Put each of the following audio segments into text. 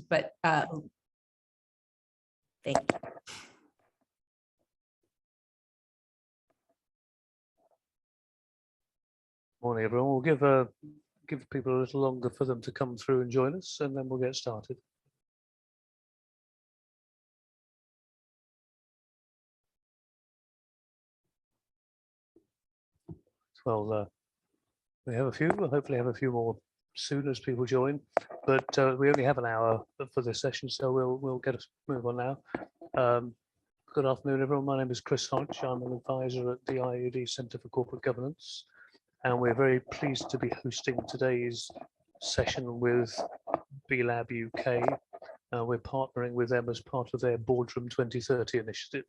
but thank you. Morning, everyone. We'll give people a little longer for them to come through and join us, and then we'll get started. Well, we have a few. We'll hopefully have a few more soon as people join, but we only have an hour for this session, so we'll get us move on now. Good afternoon, everyone. My name is Chris Hodge. I'm an advisor at the IoD Centre for Corporate Governance, and we're very pleased to be hosting today's session with B-Lab UK. We're partnering with them as part of their Boardroom 2030 initiative.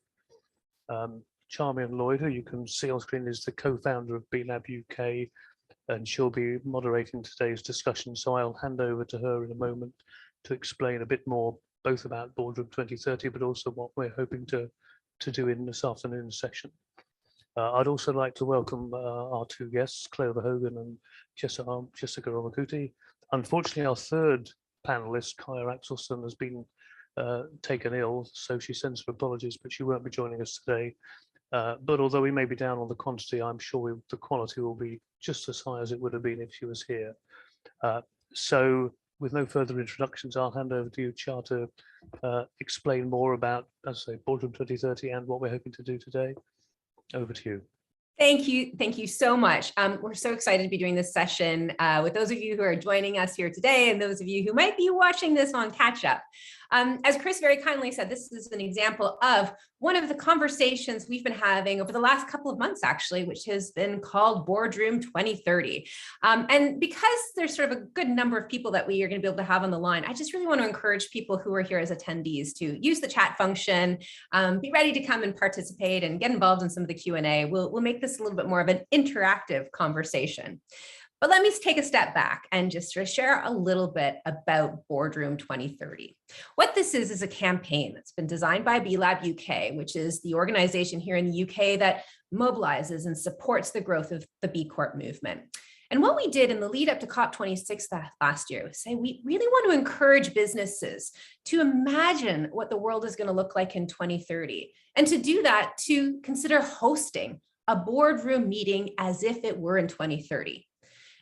Charmian Lloyd, who you can see on screen, is the co-founder of B-Lab UK, and she'll be moderating today's discussion. So I'll hand over to her in a moment to explain a bit more, both about Boardroom 2030, but also what we're hoping to do in this afternoon's session. I'd also like to welcome our two guests, Clover Hogan and Jessica Omukuti. Unfortunately, our third panelist, Kaya Axelson, has been taken ill, so she sends her apologies, but she won't be joining us today. But although we may be down on the quantity, I'm sure the quality will be just as high as it would have been if she was here. So with no further introductions, I'll hand over to you, Char, to explain more about, as I say, Boardroom 2030 and what we're hoping to do today. Over to you. Thank you so much. We're so excited to be doing this session with those of you who are joining us here today and those of you who might be watching this on catch up. As Chris very kindly said, this is an example of one of the conversations we've been having over the last couple of months, actually, which has been called Boardroom 2030. And because there's sort of a good number of people that we are going to be able to have on the line, I just really want to encourage people who are here as attendees to use the chat function, be ready to come and participate and get involved in some of the Q&A. We'll make this a little bit more of an interactive conversation. But let me take a step back and just sort of share a little bit about Boardroom 2030. What this is a campaign that's been designed by B-Lab UK, which is the organization here in the UK that mobilizes and supports the growth of the B Corp movement. And what we did in the lead up to COP26 last year was say we really want to encourage businesses to imagine what the world is going to look like in 2030. And to do that, to consider hosting a boardroom meeting as if it were in 2030.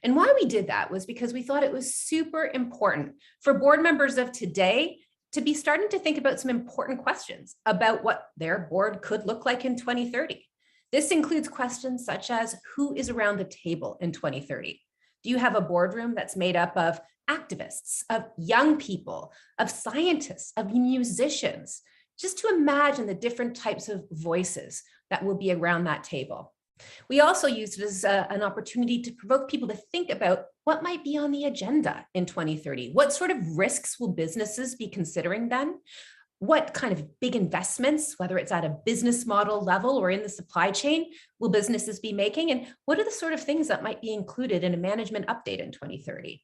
And why we did that was because we thought it was super important for board members of today to be starting to think about some important questions about what their board could look like in 2030. This includes questions such as who is around the table in 2030? Do you have a boardroom that's made up of activists, of young people, of scientists, of musicians? Just to imagine the different types of voices that will be around that table. We also used it as an opportunity to provoke people to think about what might be on the agenda in 2030. What sort of risks will businesses be considering then? What kind of big investments, whether it's at a business model level or in the supply chain, will businesses be making? And what are the sort of things that might be included in a management update in 2030?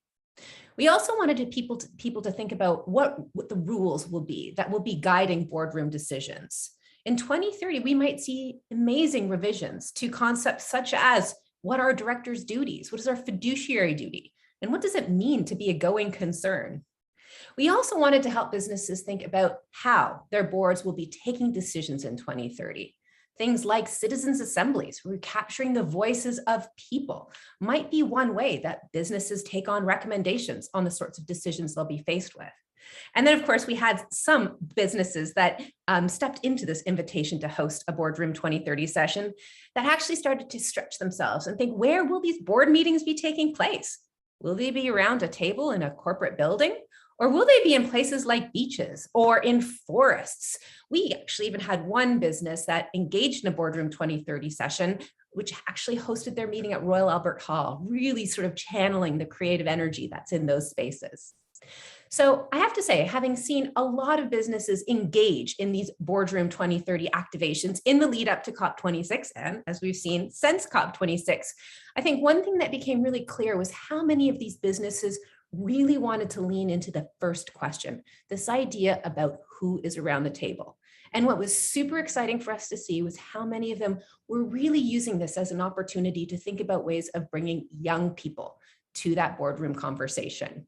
We also wanted people to think about what the rules will be that will be guiding boardroom decisions. In 2030, we might see amazing revisions to concepts such as what are directors' duties? What is our fiduciary duty? And what does it mean to be a going concern? We also wanted to help businesses think about how their boards will be taking decisions in 2030. Things like citizens' assemblies, where capturing the voices of people might be one way that businesses take on recommendations on the sorts of decisions they'll be faced with. And then, of course, we had some businesses that stepped into this invitation to host a Boardroom 2030 session that actually started to stretch themselves and think, where will these board meetings be taking place? Will they be around a table in a corporate building? Or will they be in places like beaches or in forests? We actually even had one business that engaged in a Boardroom 2030 session, which actually hosted their meeting at Royal Albert Hall, really sort of channeling the creative energy that's in those spaces. So I have to say, having seen a lot of businesses engage in these Boardroom 2030 activations in the lead up to COP26, and as we've seen since COP26, I think one thing that became really clear was how many of these businesses really wanted to lean into the first question, this idea about who is around the table. And what was super exciting for us to see was how many of them were really using this as an opportunity to think about ways of bringing young people to that boardroom conversation.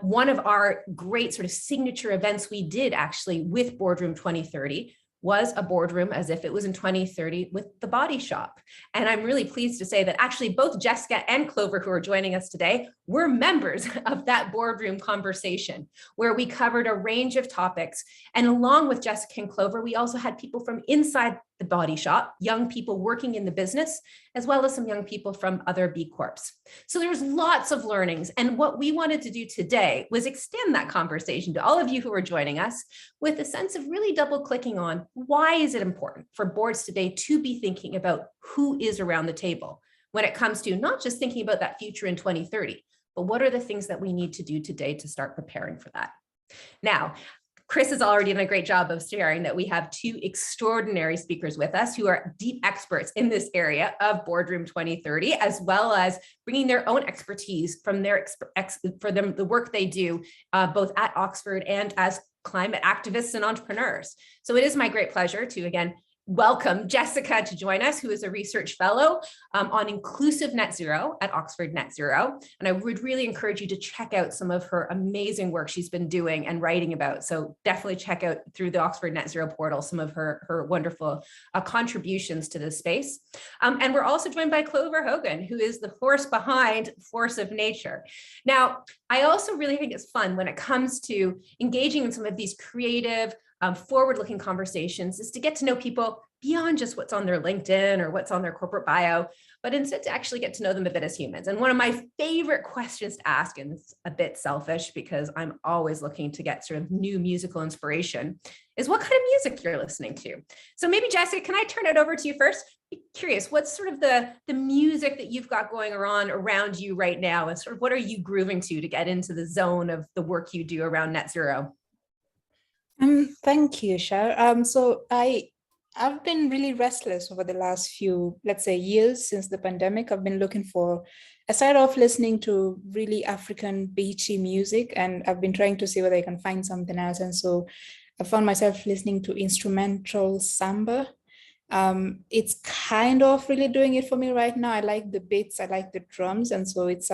One of our great sort of signature events we did actually with Boardroom 2030 was a boardroom as if it was in 2030 with the Body Shop. And I'm really pleased to say that actually both Jessica and Clover, who are joining us today, were members of that boardroom conversation where we covered a range of topics. And along with Jessica and Clover, we also had people from inside the Body Shop, young people working in the business, as well as some young people from other B Corps. So there was lots of learnings. And what we wanted to do today was extend that conversation to all of you who are joining us with a sense of really double clicking on why is it important for boards today to be thinking about who is around the table when it comes to not just thinking about that future in 2030, but what are the things that we need to do today to start preparing for that. Now, Chris has already done a great job of sharing that we have two extraordinary speakers with us who are deep experts in this area of Boardroom 2030, as well as bringing their own expertise from the work they do both at Oxford and as climate activists and entrepreneurs. So it is my great pleasure to again welcome Jessica to join us, who is a research fellow on inclusive net zero at Oxford Net Zero. And I would really encourage you to check out some of her amazing work she's been doing and writing about. So definitely check out through the Oxford Net Zero portal some of her wonderful contributions to this space. And we're also joined by Clover Hogan, who is the force behind Force of Nature. Now, I also really think it's fun when it comes to engaging in some of these creative, forward-looking conversations is to get to know people beyond just what's on their LinkedIn or what's on their corporate bio, but instead to actually get to know them a bit as humans. And one of my favorite questions to ask, and it's a bit selfish because I'm always looking to get sort of new musical inspiration, is what kind of music you're listening to. So maybe Jessica, can I turn it over to you first? Be curious, what's sort of the music that you've got going on around you right now, and sort of what are you grooving to get into the zone of the work you do around net zero? Thank you, Shar. So I've been really restless over the last few, let's say, years since the pandemic. I've been looking for, I started off listening to really African beachy music, and I've been trying to see whether I can find something else. And so I found myself listening to instrumental samba. It's kind of really doing it for me right now. I like the beats, I like the drums, and so it's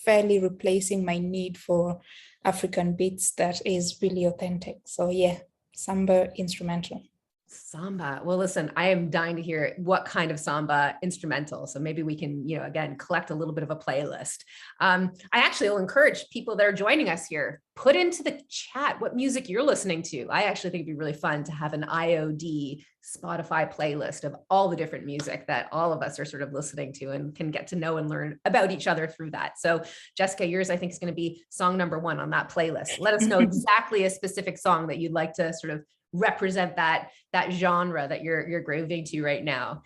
fairly replacing my need for African beats that is really authentic. So yeah, samba instrumental. Samba. Well, listen, I am dying to hear what kind of samba instrumental. So maybe we can, again, collect a little bit of a playlist. I actually will encourage people that are joining us here, put into the chat what music you're listening to. I actually think it'd be really fun to have an IoD Spotify playlist of all the different music that all of us are sort of listening to and can get to know and learn about each other through that. So Jessica, yours I think is going to be song number 1 on that playlist. Let us know exactly a specific song that you'd like to sort of represent that genre that you're grooving to right now.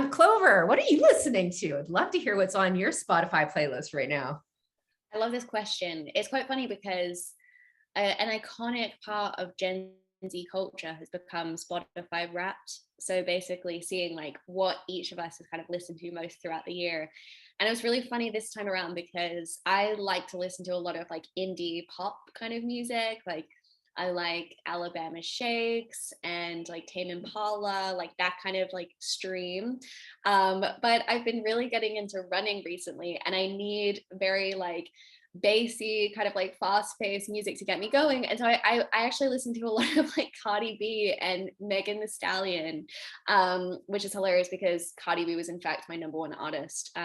Clover, what are you listening to? I'd love to hear what's on your Spotify playlist right now. I love this question. It's quite funny because an iconic part of Gen Z culture has become Spotify Wrapped. So basically seeing like what each of us has kind of listened to most throughout the year. And it was really funny this time around because I like to listen to a lot of like indie pop kind of music. Like I like Alabama Shakes and like Tame Impala, like that kind of like stream. But I've been really getting into running recently, and I need very like bassy kind of like fast-paced music to get me going. And so I actually listen to a lot of like Cardi B and Megan Thee Stallion, which is hilarious because Cardi B was in fact my #1 artist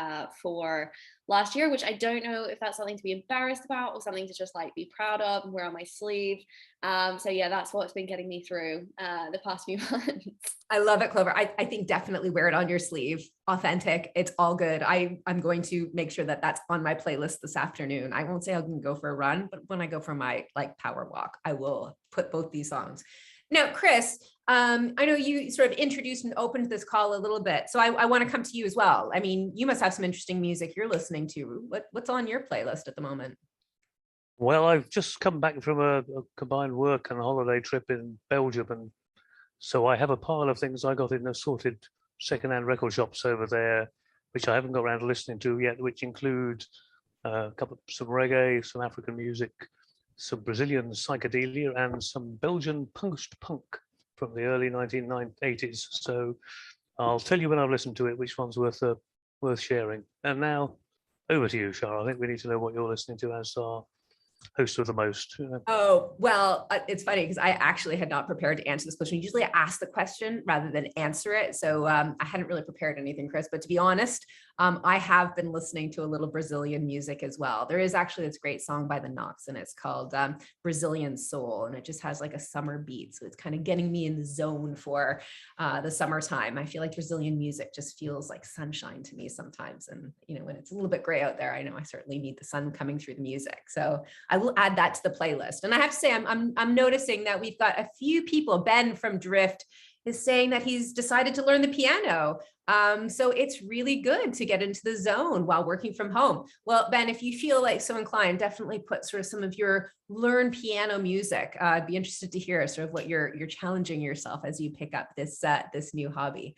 for last year, which I don't know if that's something to be embarrassed about or something to just like be proud of and wear on my sleeve. So yeah, that's what's been getting me through the past few months. I love it, Clover. I think definitely wear it on your sleeve. Authentic. It's all good. I'm going to make sure that that's on my playlist this afternoon. I won't say I'm going to go for a run, but when I go for my like power walk, I will put both these songs. Now, Chris, I know you sort of introduced and opened this call a little bit, so I want to come to you as well. I mean, you must have some interesting music you're listening to. What's on your playlist at the moment? Well, I've just come back from a combined work and holiday trip in Belgium, and so I have a pile of things I got in assorted secondhand record shops over there, which I haven't got around to listening to yet, which include some reggae, some African music, some Brazilian psychedelia, and some Belgian post-punk from the early 1980s. So I'll tell you when I've listened to it, which one's worth sharing. And now over to you, Shara. I think we need to know what you're listening to as our host of the most? Oh, well, it's funny because I actually had not prepared to answer this question. Usually I ask the question rather than answer it. So I hadn't really prepared anything, Chris, but to be honest, I have been listening to a little Brazilian music as well. There is actually this great song by the Knox, and it's called Brazilian Soul, and it just has like a summer beat. So it's kind of getting me in the zone for the summertime. I feel like Brazilian music just feels like sunshine to me sometimes. And, you know, when it's a little bit gray out there, I know I certainly need the sun coming through the music. So I will add that to the playlist. And I have to say, I'm noticing that we've got a few people. Ben from Drift is saying that he's decided to learn the piano. So it's really good to get into the zone while working from home. Well, Ben, if you feel like so inclined, definitely put sort of some of your learn piano music. I'd be interested to hear sort of what you're challenging yourself as you pick up this new hobby.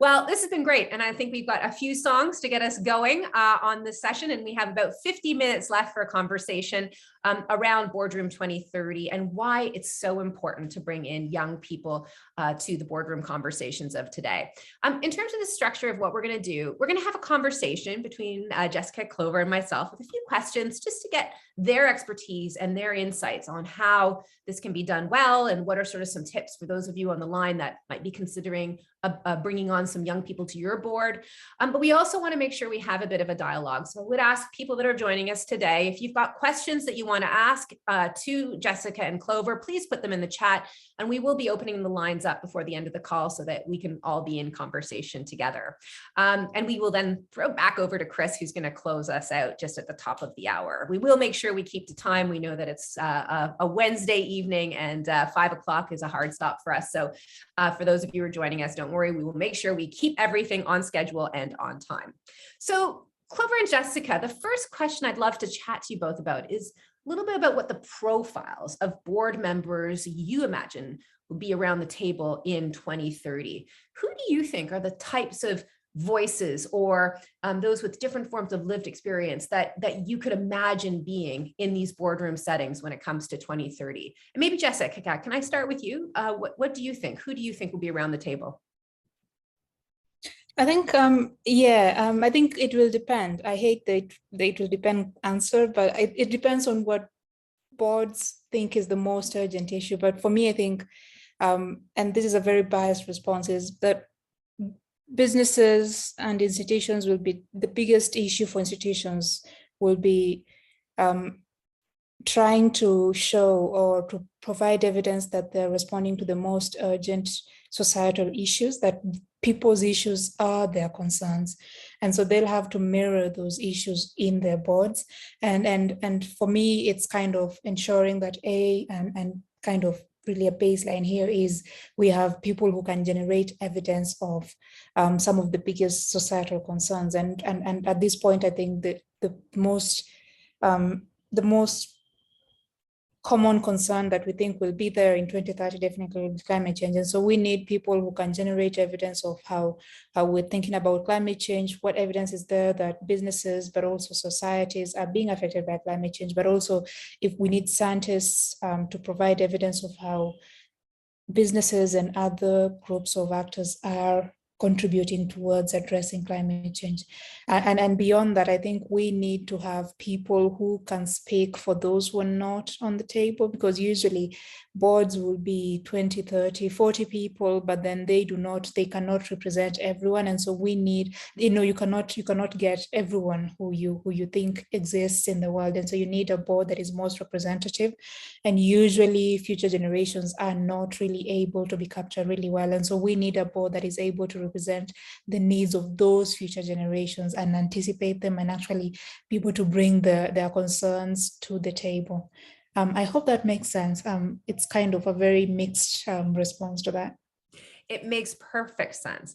Well, this has been great. And I think we've got a few songs to get us going on this session. And we have about 50 minutes left for a conversation around Boardroom 2030 and why it's so important to bring in young people to the boardroom conversations of today. In terms of the structure of what we're going to do, we're going to have a conversation between Jessica, Clover, and myself with a few questions just to get their expertise and their insights on how this can be done well and what are sort of some tips for those of you on the line that might be considering bringing on some young people to your board. But we also want to make sure we have a bit of a dialogue. So I would ask people that are joining us today, if you've got questions that you want to ask to Jessica and Clover, please put them in the chat, and we will be opening the lines up before the end of the call so that we can all be in conversation together. And we will then throw back over to Chris, who's going to close us out just at the top of the hour. We will make sure we keep to time. We know that it's a Wednesday evening and 5 o'clock is a hard stop for us. So for those of you who are joining us, don't worry, we will make sure we keep everything on schedule and on time. So Clover and Jessica, the first question I'd love to chat to you both about is a little bit about what the profiles of board members you imagine will be around the table in 2030. Who do you think are the types of voices or those with different forms of lived experience that you could imagine being in these boardroom settings when it comes to 2030? And maybe Jessica, can I start with you? What do you think? Who do you think will be around the table? I think, I think it will depend. I hate that it will depend answer, but it depends on what boards think is the most urgent issue. But for me, I think, and this is a very biased response, is that businesses and institutions will be the biggest issue for institutions will be trying to show or to provide evidence that they're responding to the most urgent societal issues, that people's issues are their concerns. And so they'll have to mirror those issues in their boards. And for me, it's kind of ensuring that and kind of really a baseline here is we have people who can generate evidence of some of the biggest societal concerns. And at this point, I think that the most common concern that we think will be there in 2030 definitely will be climate change. And so we need people who can generate evidence of how we're thinking about climate change, what evidence is there that businesses, but also societies are being affected by climate change, but also if we need scientists to provide evidence of how businesses and other groups of actors are contributing towards addressing climate change. And beyond that, I think we need to have people who can speak for those who are not on the table, because usually boards will be 20, 30, 40 people, but then they cannot represent everyone. And so we need, you cannot get everyone who you think exists in the world. And so you need a board that is most representative. And usually future generations are not really able to be captured really well. And so we need a board that is able to represent the needs of those future generations and anticipate them and actually be able to bring their concerns to the table. I hope that makes sense. It's kind of a very mixed response to that. It makes perfect sense.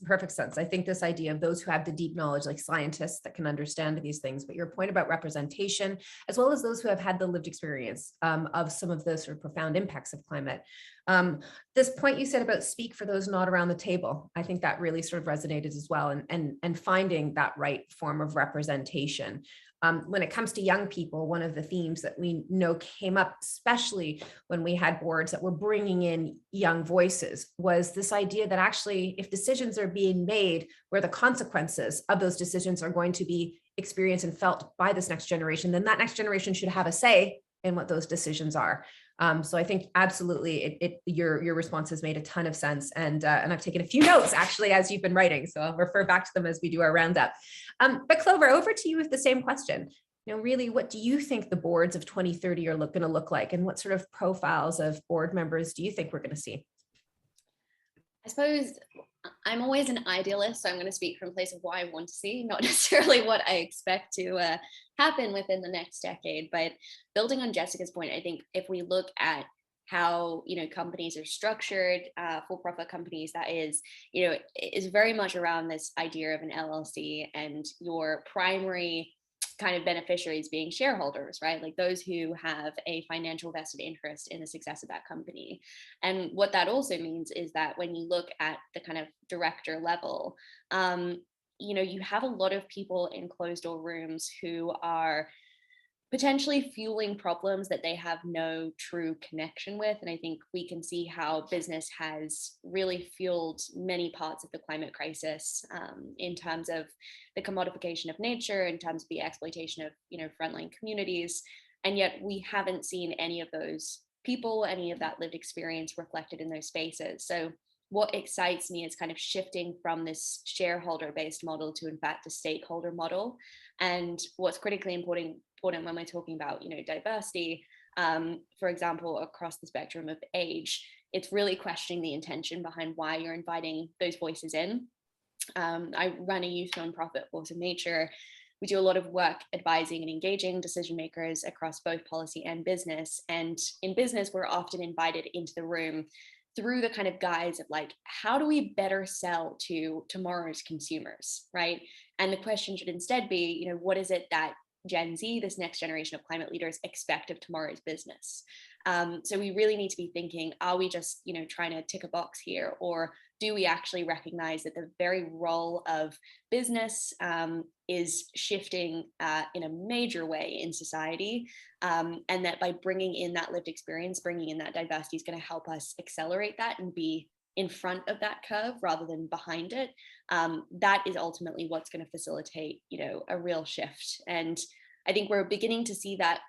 I think this idea of those who have the deep knowledge, like scientists that can understand these things, but your point about representation, as well as those who have had the lived experience of some of the sort of profound impacts of climate. This point you said about speak for those not around the table, I think that really sort of resonated as well, and finding that right form of representation. When it comes to young people, one of the themes that we know came up, especially when we had boards that were bringing in young voices, was this idea that actually, if decisions are being made where the consequences of those decisions are going to be experienced and felt by this next generation, then that next generation should have a say in what those decisions are. So I think absolutely your response has made a ton of sense. And I've taken a few notes actually as you've been writing. So I'll refer back to them as we do our roundup. But Clover, over to you with the same question. Really, what do you think the boards of 2030 are going to look like? And what sort of profiles of board members do you think we're going to see? I suppose I'm always an idealist, so I'm going to speak from a place of what I want to see, not necessarily what I expect to happen within the next decade. But building on Jessica's point, I think if we look at how companies are structured, for-profit companies, that is, is very much around this idea of an LLC and your primary kind of beneficiaries being shareholders, right? Like those who have a financial vested interest in the success of that company. And what that also means is that when you look at the kind of director level, you have a lot of people in closed door rooms who are potentially fueling problems that they have no true connection with. And I think we can see how business has really fueled many parts of the climate crisis, in terms of the commodification of nature, in terms of the exploitation of frontline communities. And yet we haven't seen any of those people, any of that lived experience reflected in those spaces. So what excites me is kind of shifting from this shareholder-based model to, in fact, a stakeholder model. And what's critically important when we're talking about, diversity, for example, across the spectrum of age, it's really questioning the intention behind why you're inviting those voices in. I run a youth nonprofit, Force of Nature. We do a lot of work advising and engaging decision makers across both policy and business. And in business, we're often invited into the room through the kind of guise of like, how do we better sell to tomorrow's consumers, right? And the question should instead be, what is it that Gen Z, this next generation of climate leaders, expect of tomorrow's business? So we really need to be thinking, are we just, trying to tick a box here? Or do we actually recognize that the very role of business is shifting in a major way in society? And that by bringing in that lived experience, bringing in that diversity is going to help us accelerate that and be in front of that curve rather than behind it. That is ultimately what's going to facilitate, a real shift. And I think we're beginning to see that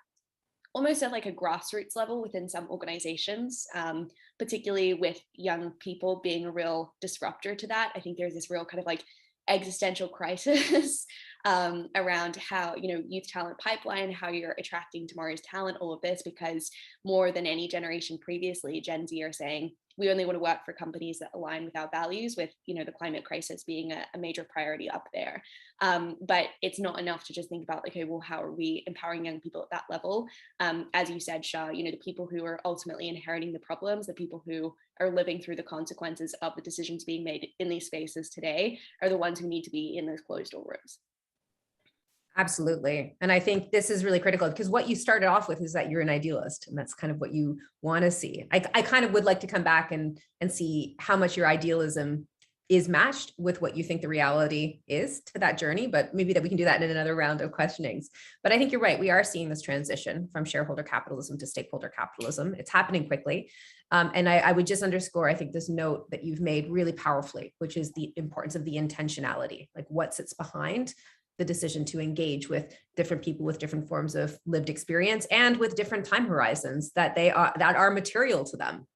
almost at like a grassroots level within some organizations, particularly with young people being a real disruptor to that. I think there's this real kind of like existential crisis around how, youth talent pipeline, how you're attracting tomorrow's talent, all of this, because more than any generation previously, Gen Z are saying, we only want to work for companies that align with our values, with the climate crisis being a major priority up there. But it's not enough to just think about, okay, well, how are we empowering young people at that level? As you said, Shah, the people who are ultimately inheriting the problems, the people who are living through the consequences of the decisions being made in these spaces today are the ones who need to be in those closed door rooms. Absolutely. And I think this is really critical because what you started off with is that you're an idealist and that's kind of what you want to see. I kind of would like to come back and see how much your idealism is matched with what you think the reality is to that journey, but maybe that we can do that in another round of questionings. But I think you're right. We are seeing this transition from shareholder capitalism to stakeholder capitalism. It's happening quickly. And I would just underscore, I think this note that you've made really powerfully, which is the importance of the intentionality, like what sits behind the decision to engage with different people with different forms of lived experience and with different time horizons that are material to them,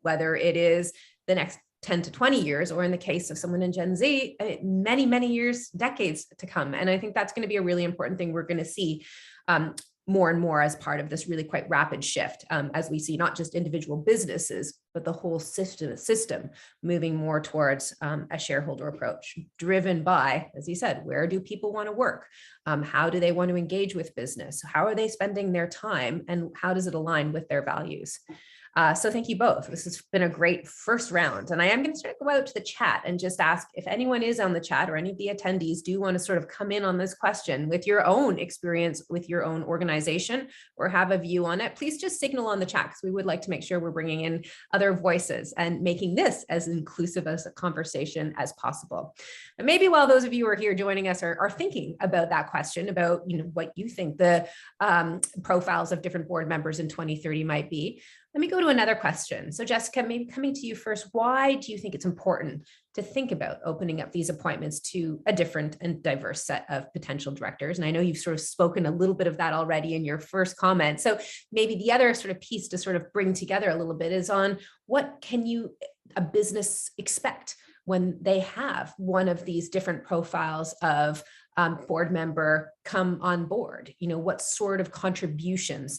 whether it is the next 10 to 20 years, or in the case of someone in Gen Z, many, many years, decades to come. And I think that's going to be a really important thing we're going to see more and more as part of this really quite rapid shift, as we see not just individual businesses, but the whole system moving more towards a shareholder approach driven by, as you said, where do people want to work? How do they want to engage with business? How are they spending their time? And how does it align with their values? So thank you both. This has been a great first round. And I am going to go out to the chat and just ask if anyone is on the chat or any of the attendees do want to sort of come in on this question with your own experience with your own organization or have a view on it, please just signal on the chat because we would like to make sure we're bringing in other voices and making this as inclusive as a conversation as possible. And maybe while those of you who are here joining us are thinking about that question about what you think the profiles of different board members in 2030 might be, Let me go to another question. So Jessica, maybe coming to you first, why do you think it's important to think about opening up these appointments to a different and diverse set of potential directors? And I know you've sort of spoken a little bit of that already in your first comment. So maybe the other sort of piece to sort of bring together a little bit is on what can a business expect when they have one of these different profiles of board member come on board? What sort of contributions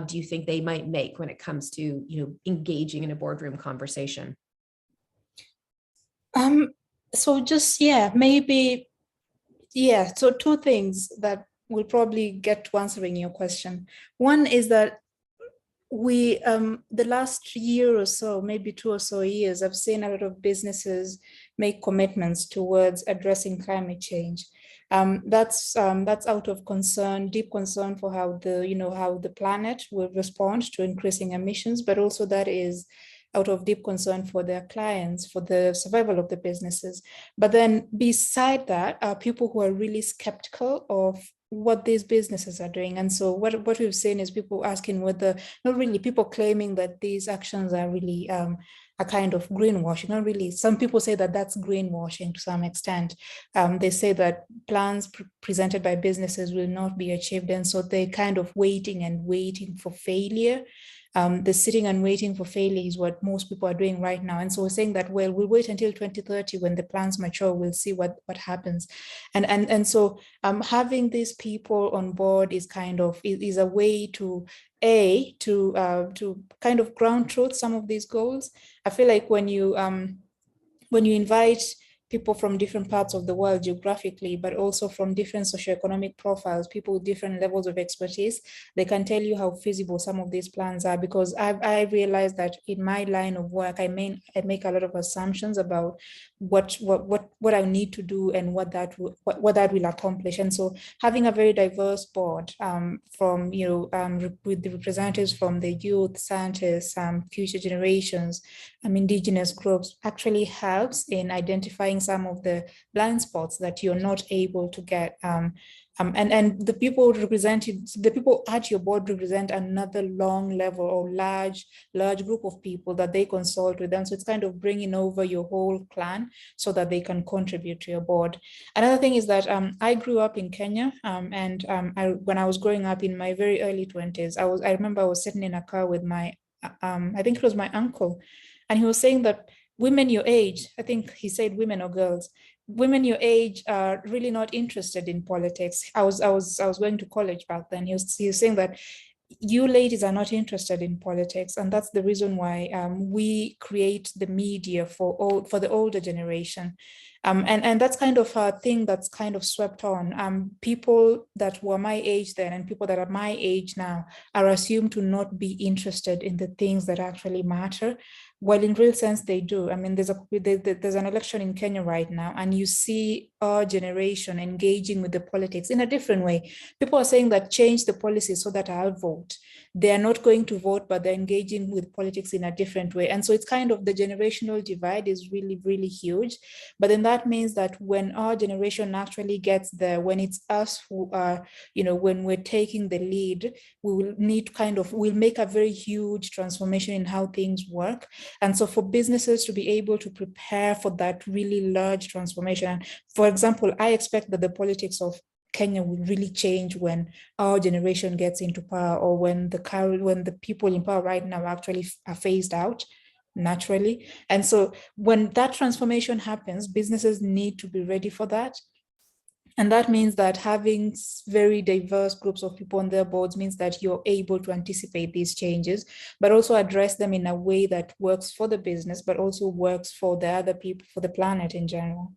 do you think they might make when it comes to, engaging in a boardroom conversation? So two things that will probably get to answering your question. One is that the last year or so, maybe 2 or so years, I've seen a lot of businesses make commitments towards addressing climate change. That's out of concern, deep concern for how the planet will respond to increasing emissions, but also that is out of deep concern for their clients, for the survival of the businesses. But then beside that are people who are really skeptical of what these businesses are doing. And so what we've seen is people asking whether, not really people claiming that these actions are really a kind of greenwashing. Not really. Some people say that that's greenwashing to some extent. They say that plans presented by businesses will not be achieved. And so they're kind of waiting for failure. The sitting and waiting for failure is what most people are doing right now. And so we're saying that, well, we'll wait until 2030 when the plans mature, we'll see what happens. And so having these people on board is a way to kind of ground truth some of these goals. I feel like when you invite people from different parts of the world geographically, but also from different socioeconomic profiles, people with different levels of expertise, they can tell you how feasible some of these plans are. Because I realized that in my line of work, I make a lot of assumptions about what I need to do and what that will accomplish. And so having a very diverse board with the representatives from the youth, scientists, future generations, indigenous groups actually helps in identifying some of the blind spots that you're not able to get. And the people at your board represent another long level or large group of people that they consult with them. So it's kind of bringing over your whole clan so that they can contribute to your board. Another thing is that I grew up in Kenya, when I was growing up in my very early 20s, I remember I was sitting in a car with my, I think it was my uncle, and he was saying that women your age, I think he said women or girls, women your age are really not interested in politics. I was going to college back then. He was saying that you ladies are not interested in politics, and that's the reason why we create the media for the older generation. And that's kind of a thing that's kind of swept on. People that were my age then and people that are my age now are assumed to not be interested in the things that actually matter. Well, in real sense, they do. There's an election in Kenya right now, and you see our generation engaging with the politics in a different way. People are saying that change the policy so that I'll vote. They are not going to vote, but they're engaging with politics in a different way. And so it's kind of the generational divide is really, really huge. But then that means that when our generation actually gets there, when it's us who are, when we're taking the lead, we'll make a very huge transformation in how things work. And so for businesses to be able to prepare for that really large transformation, for example, I expect that the politics of Kenya will really change when our generation gets into power, or when the people in power right now actually are phased out naturally. And so when that transformation happens, businesses need to be ready for that. And that means that having very diverse groups of people on their boards means that you're able to anticipate these changes, but also address them in a way that works for the business, but also works for the other people, for the planet in general.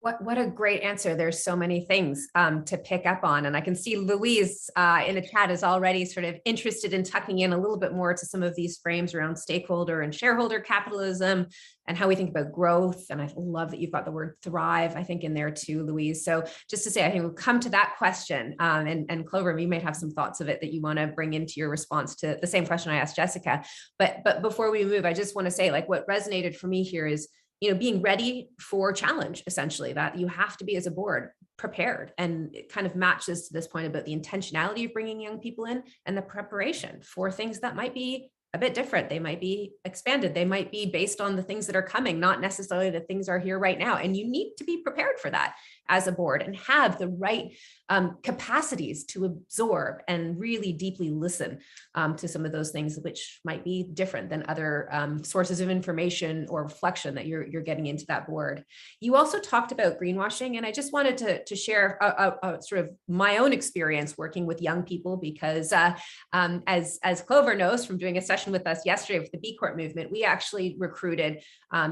What a great answer. There's so many things to pick up on. And I can see Louise in the chat is already sort of interested in tucking in a little bit more to some of these frames around stakeholder and shareholder capitalism and how we think about growth. And I love that you've got the word thrive, I think, in there too, Louise. So just to say, I think we'll come to that question. And Clover, you might have some thoughts of it that you want to bring into your response to the same question I asked Jessica. But before we move, I just want to say, like, what resonated for me here is, being ready for challenge, essentially, that you have to be, as a board, prepared. And it kind of matches to this point about the intentionality of bringing young people in and the preparation for things that might be a bit different. They might be expanded. They might be based on the things that are coming, not necessarily the things are here right now. And you need to be prepared for that as a board and have the right capacities to absorb and really deeply listen to some of those things, which might be different than other sources of information or reflection that you're getting into that board. You also talked about greenwashing, and I just wanted to share a sort of my own experience working with young people, because as Clover knows from doing a session with us yesterday with the B Corp movement, we actually recruited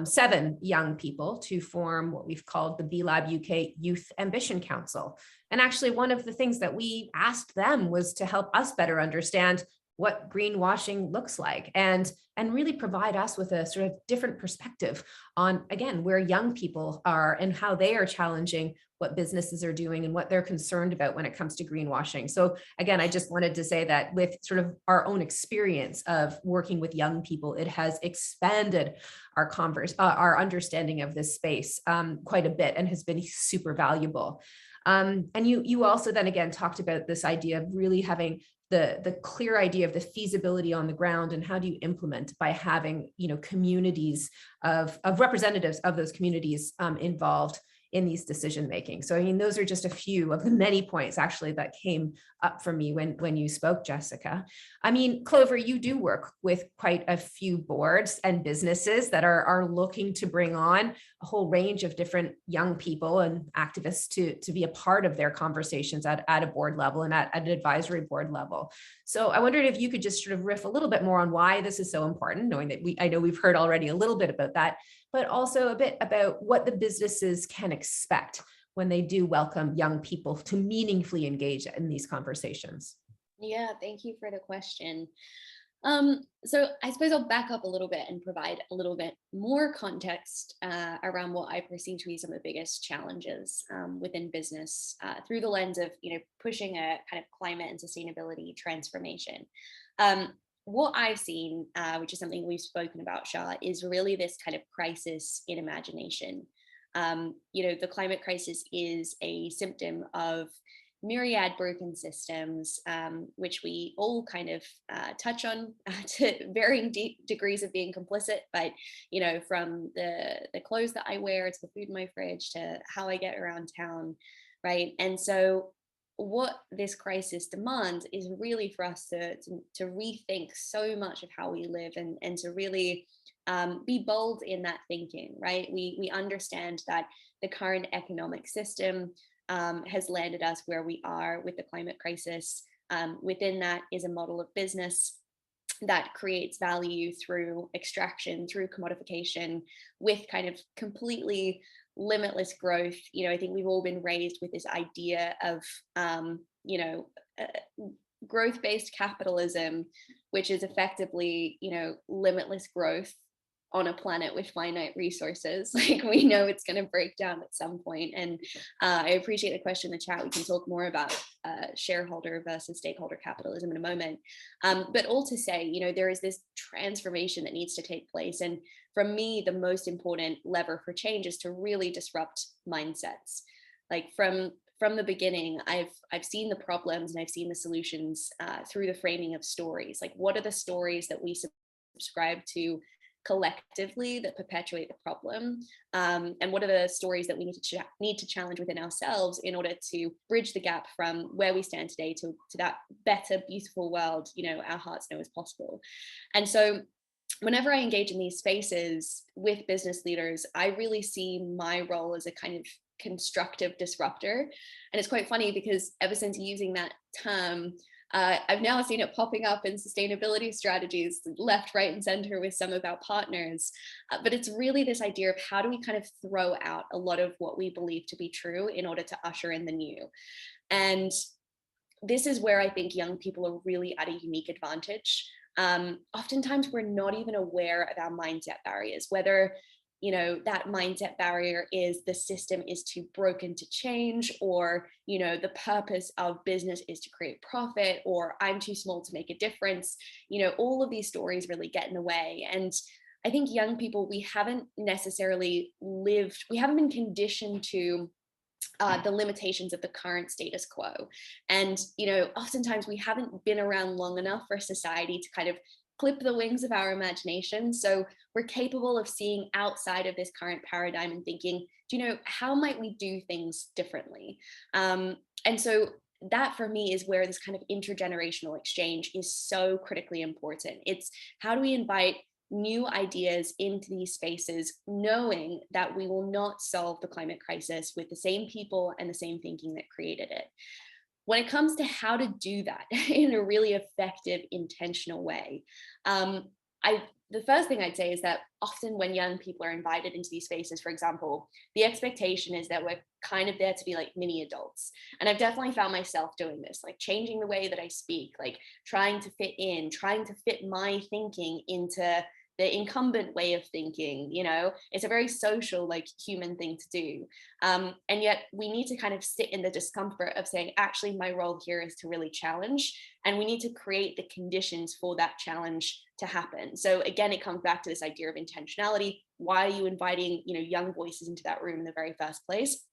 7 young people to form what we've called the B Lab UK Youth Ambition Council. And actually, one of the things that we asked them was to help us better understand what greenwashing looks like and really provide us with a sort of different perspective on, again, where young people are and how they are challenging what businesses are doing and what they're concerned about when it comes to greenwashing. So again, I just wanted to say that with sort of our own experience of working with young people, it has expanded our understanding of this space quite a bit and has been super valuable. And you also then again talked about this idea of really having the clear idea of the feasibility on the ground and how do you implement by having, communities of representatives of those communities involved in these decision making. So I mean, those are just a few of the many points actually that came up for me when you spoke, Jessica. I mean, Clover, you do work with quite a few boards and businesses that are looking to bring on a whole range of different young people and activists to be a part of their conversations at a board level and at an advisory board level. So I wondered if you could just sort of riff a little bit more on why this is so important, knowing that I know we've heard already a little bit about that, but also a bit about what the businesses can expect when they do welcome young people to meaningfully engage in these conversations. Yeah, thank you for the question. So I suppose I'll back up a little bit and provide a little bit more context around what I perceive to be some of the biggest challenges within business through the lens of, pushing a kind of climate and sustainability transformation. What I've seen, which is something we've spoken about, Shah, is really this kind of crisis in imagination. The climate crisis is a symptom of myriad broken systems, which we all kind of touch on to varying degrees of being complicit. But, from the clothes that I wear to the food in my fridge to how I get around town, right? And so what this crisis demands is really for us to rethink so much of how we live and to really be bold in that thinking, right? We understand that the current economic system has landed us where we are with the climate crisis. Within that is a model of business that creates value through extraction, through commodification, with kind of completely limitless growth. I think we've all been raised with this idea of, growth-based capitalism, which is effectively, limitless growth on a planet with finite resources. Like, we know it's going to break down at some point. And I appreciate the question in the chat. We can talk more about shareholder versus stakeholder capitalism in a moment. But all to say, there is this transformation that needs to take place. And for me, the most important lever for change is to really disrupt mindsets. Like from the beginning, I've seen the problems and I've seen the solutions through the framing of stories. Like, what are the stories that we subscribe to collectively that perpetuate the problem, and what are the stories that we need to challenge within ourselves in order to bridge the gap from where we stand today to that better, beautiful world our hearts know is possible. And so whenever I engage in these spaces with business leaders, I really see my role as a kind of constructive disruptor. And it's quite funny because ever since using that term, I've now seen it popping up in sustainability strategies left, right, and center with some of our partners. But it's really this idea of how do we kind of throw out a lot of what we believe to be true in order to usher in the new. And this is where I think young people are really at a unique advantage. Oftentimes we're not even aware of our mindset barriers, whether that mindset barrier is the system is too broken to change, or, the purpose of business is to create profit, or I'm too small to make a difference. All of these stories really get in the way. And I think young people, we haven't necessarily we haven't been conditioned to the limitations of the current status quo. And, you know, oftentimes we haven't been around long enough for society to kind of clip the wings of our imagination. So we're capable of seeing outside of this current paradigm and thinking, do you know, how might we do things differently? And so that for me is where this kind of intergenerational exchange is so critically important. It's how do we invite new ideas into these spaces, knowing that we will not solve the climate crisis with the same people and the same thinking that created it. When it comes to how to do that in a really effective, intentional way, the first thing I'd say is that often when young people are invited into these spaces, for example, the expectation is that we're kind of there to be like mini adults. And I've definitely found myself doing this, like changing the way that I speak, like trying to fit in, trying to fit my thinking into the incumbent way of thinking. You know, it's a very social, like human thing to do. And yet we need to kind of sit in the discomfort of saying, actually, my role here is to really challenge, and we need to create the conditions for that challenge to happen. So again, it comes back to this idea of intentionality. Why are you inviting, you know, young voices into that room in the very first place?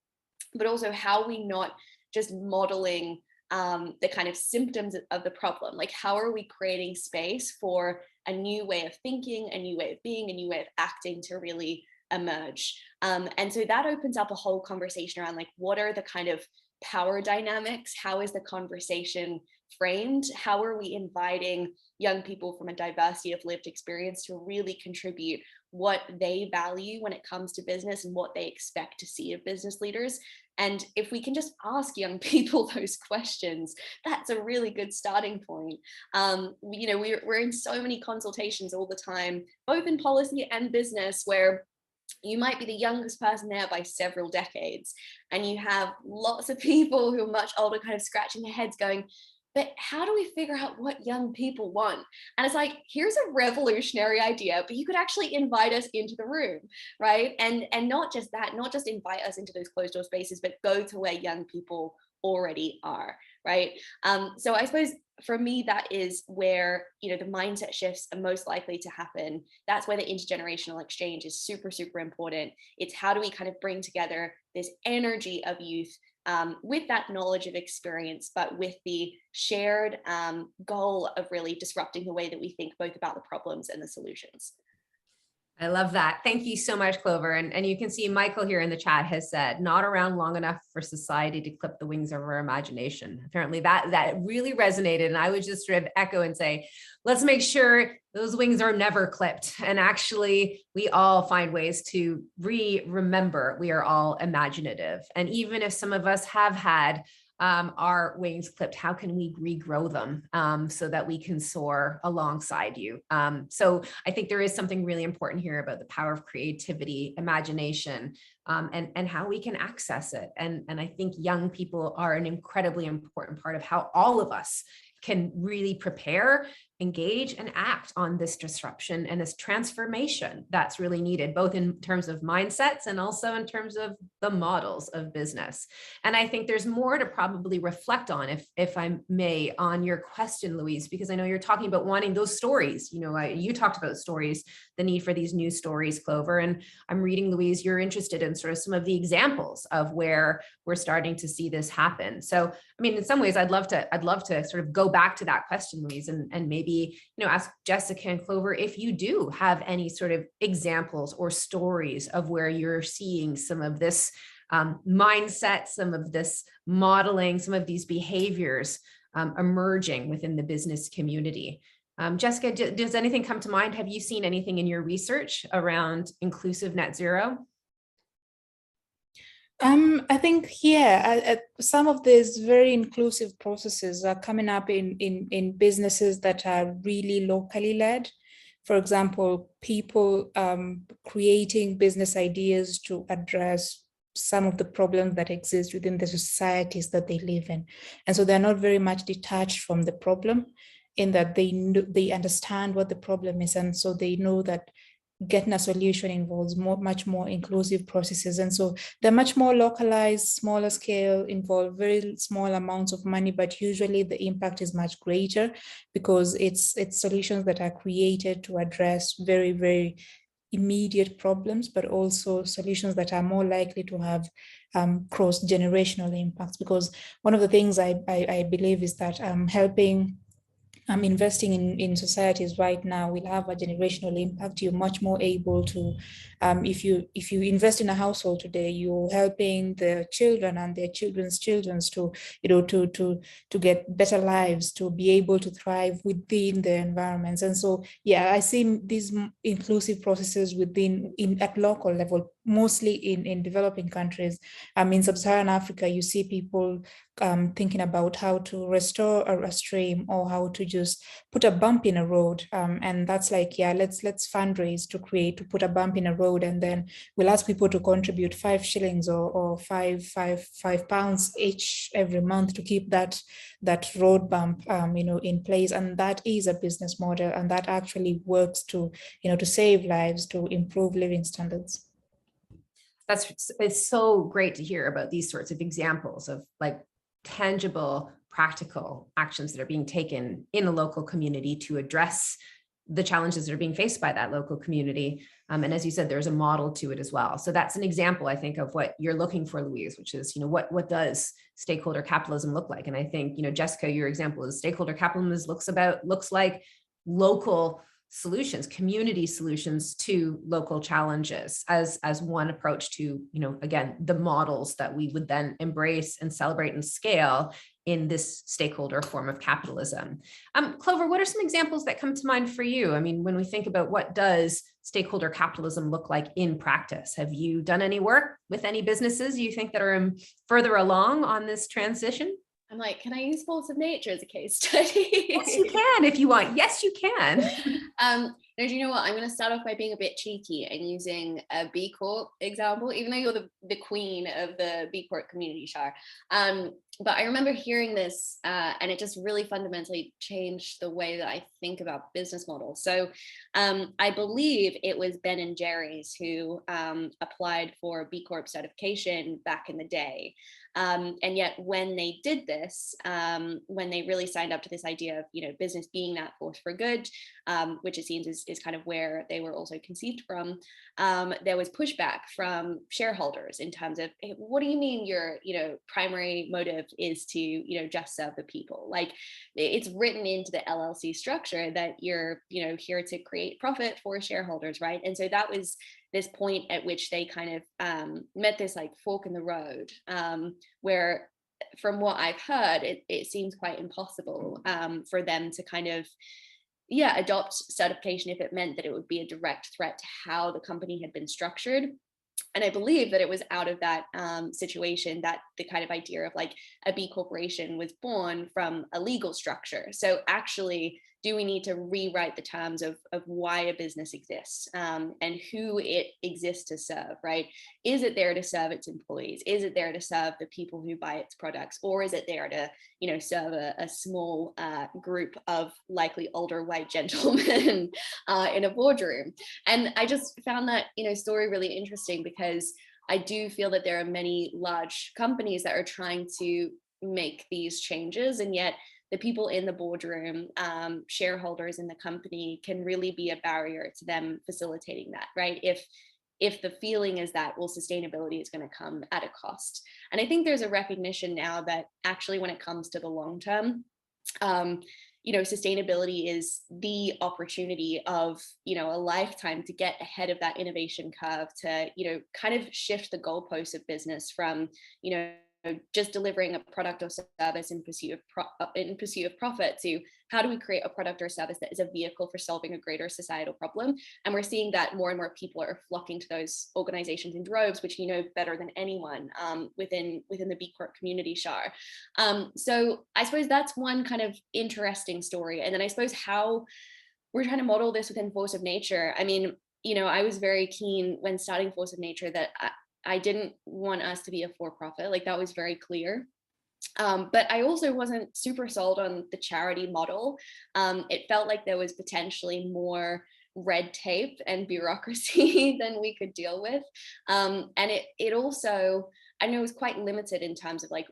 But also, how are we not just modeling the kind of symptoms of the problem? Like, how are we creating space for a new way of thinking, a new way of being, a new way of acting to really emerge? And so that opens up a whole conversation around like, what are the kind of power dynamics? How is the conversation framed? How are we inviting young people from a diversity of lived experience to really contribute what they value when it comes to business and what they expect to see of business leaders? And if we can just ask young people those questions, that's a really good starting point. You know, we're in so many consultations all the time, both in policy and business, where you might be the youngest person there by several decades, and you have lots of people who are much older kind of scratching their heads going, but how do we figure out what young people want? And it's like, here's a revolutionary idea, but you could actually invite us into the room, right? And not just that, not just invite us into those closed door spaces, but go to where young people already are, right? So I suppose for me, that is where, you know, the mindset shifts are most likely to happen. That's where the intergenerational exchange is super, super important. It's how do we kind of bring together this energy of youth with that knowledge of experience, but with the shared goal of really disrupting the way that we think both about the problems and the solutions. I love that. Thank you so much, Clover. And you can see Michael here in the chat has said, not around long enough for society to clip the wings of our imagination. Apparently that really resonated. And I would just sort of echo and say, let's make sure those wings are never clipped. And actually, we all find ways to remember we are all imaginative. And even if some of us have had our wings clipped, how can we regrow them so that we can soar alongside you? So I think there is something really important here about the power of creativity, imagination, and how we can access it. And I think young people are an incredibly important part of how all of us can really prepare, engage, and act on this disruption and this transformation that's really needed, both in terms of mindsets and also in terms of the models of business. And I think there's more to probably reflect on, if I may, on your question, Louise, because I know you're talking about wanting those stories. You know, you talked about stories, the need for these new stories, Clover. And I'm reading, Louise, you're interested in sort of some of the examples of where we're starting to see this happen. So, I mean, in some ways, I'd love to sort of go back to that question, Louise, and maybe, you know, ask Jessica and Clover if you do have any sort of examples or stories of where you're seeing some of this mindset, some of this modeling, some of these behaviors emerging within the business community. Jessica, does anything come to mind? Have you seen anything in your research around inclusive net zero? I think, yeah, some of these very inclusive processes are coming up in businesses that are really locally led. For example, people creating business ideas to address some of the problems that exist within the societies that they live in. And so they're not very much detached from the problem, in that they understand what the problem is. And so they know that getting a solution involves much more inclusive processes. And so they're much more localized, smaller scale, involve very small amounts of money, but usually the impact is much greater because it's solutions that are created to address very, very immediate problems, but also solutions that are more likely to have cross-generational impacts. Because one of the things I believe is that helping investing in societies right now will have a generational impact. You're much more able to, if you invest in a household today, you're helping the children and their children's to, to get better lives, to be able to thrive within their environments. And so, yeah, I see these inclusive processes at local level, mostly in developing countries. In sub-Saharan Africa, you see people thinking about how to restore a stream, or how to just put a bump in a road, and that's like, yeah, let's fundraise to put a bump in a road, and then we'll ask people to contribute 5 shillings or five pounds each every month to keep that road bump in place. And that is a business model, and that actually works to save lives, to improve living standards. It's so great to hear about these sorts of examples of like tangible, practical actions that are being taken in a local community to address the challenges that are being faced by that local community. And as you said, there's a model to it as well. So that's an example, I think, of what you're looking for, Louise, which is, what does stakeholder capitalism look like? And I think, Jessica, your example is stakeholder capitalism looks like local solutions, community solutions to local challenges as one approach to, again, the models that we would then embrace and celebrate and scale in this stakeholder form of capitalism. Clover, what are some examples that come to mind for you? I mean, when we think about what does stakeholder capitalism look like in practice, have you done any work with any businesses you think that are further along on this transition? I'm like, can I use force of nature as a case study? Yes, you can if you want. Yes, you can. No, do you know what? I'm going to start off by being a bit cheeky and using a B Corp example, even though you're the queen of the B Corp community, Shar. But I remember hearing this and it just really fundamentally changed the way that I think about business models. So I believe it was Ben and Jerry's who applied for B Corp certification back in the day. And yet when they did this, when they really signed up to this idea of, business being that force for good, which it seems is kind of where they were also conceived from, there was pushback from shareholders in terms of, hey, what do you mean your, primary motive is to, just serve the people? Like, it's written into the LLC structure that you're, here to create profit for shareholders, right? And so that was this point at which they kind of met this like fork in the road, where from what I've heard, it seems quite impossible for them to kind of, adopt certification if it meant that it would be a direct threat to how the company had been structured. And I believe that it was out of that situation that the kind of idea of like a B corporation was born from a legal structure. So actually, do we need to rewrite the terms of why a business exists and who it exists to serve, right? Is it there to serve its employees? Is it there to serve the people who buy its products? Or is it there to, serve a small group of likely older white gentlemen in a boardroom? And I just found that, story really interesting, because I do feel that there are many large companies that are trying to make these changes, and yet the people in the boardroom, shareholders in the company, can really be a barrier to them facilitating that, right? If the feeling is that, well, sustainability is going to come at a cost. And I think there's a recognition now that actually when it comes to the long term, sustainability is the opportunity of, a lifetime to get ahead of that innovation curve, to, kind of shift the goalposts of business from, just delivering a product or service in pursuit of profit, to how do we create a product or service that is a vehicle for solving a greater societal problem. And we're seeing that more and more people are flocking to those organizations in droves, which better than anyone within the B Corp community, Shar. So I suppose that's one kind of interesting story. And then I suppose how we're trying to model this within Force of Nature. I mean, I was very keen when starting Force of Nature that I didn't want us to be a for-profit, like that was very clear. But I also wasn't super sold on the charity model. It felt like there was potentially more red tape and bureaucracy than we could deal with. And it also, and it was quite limited in terms of like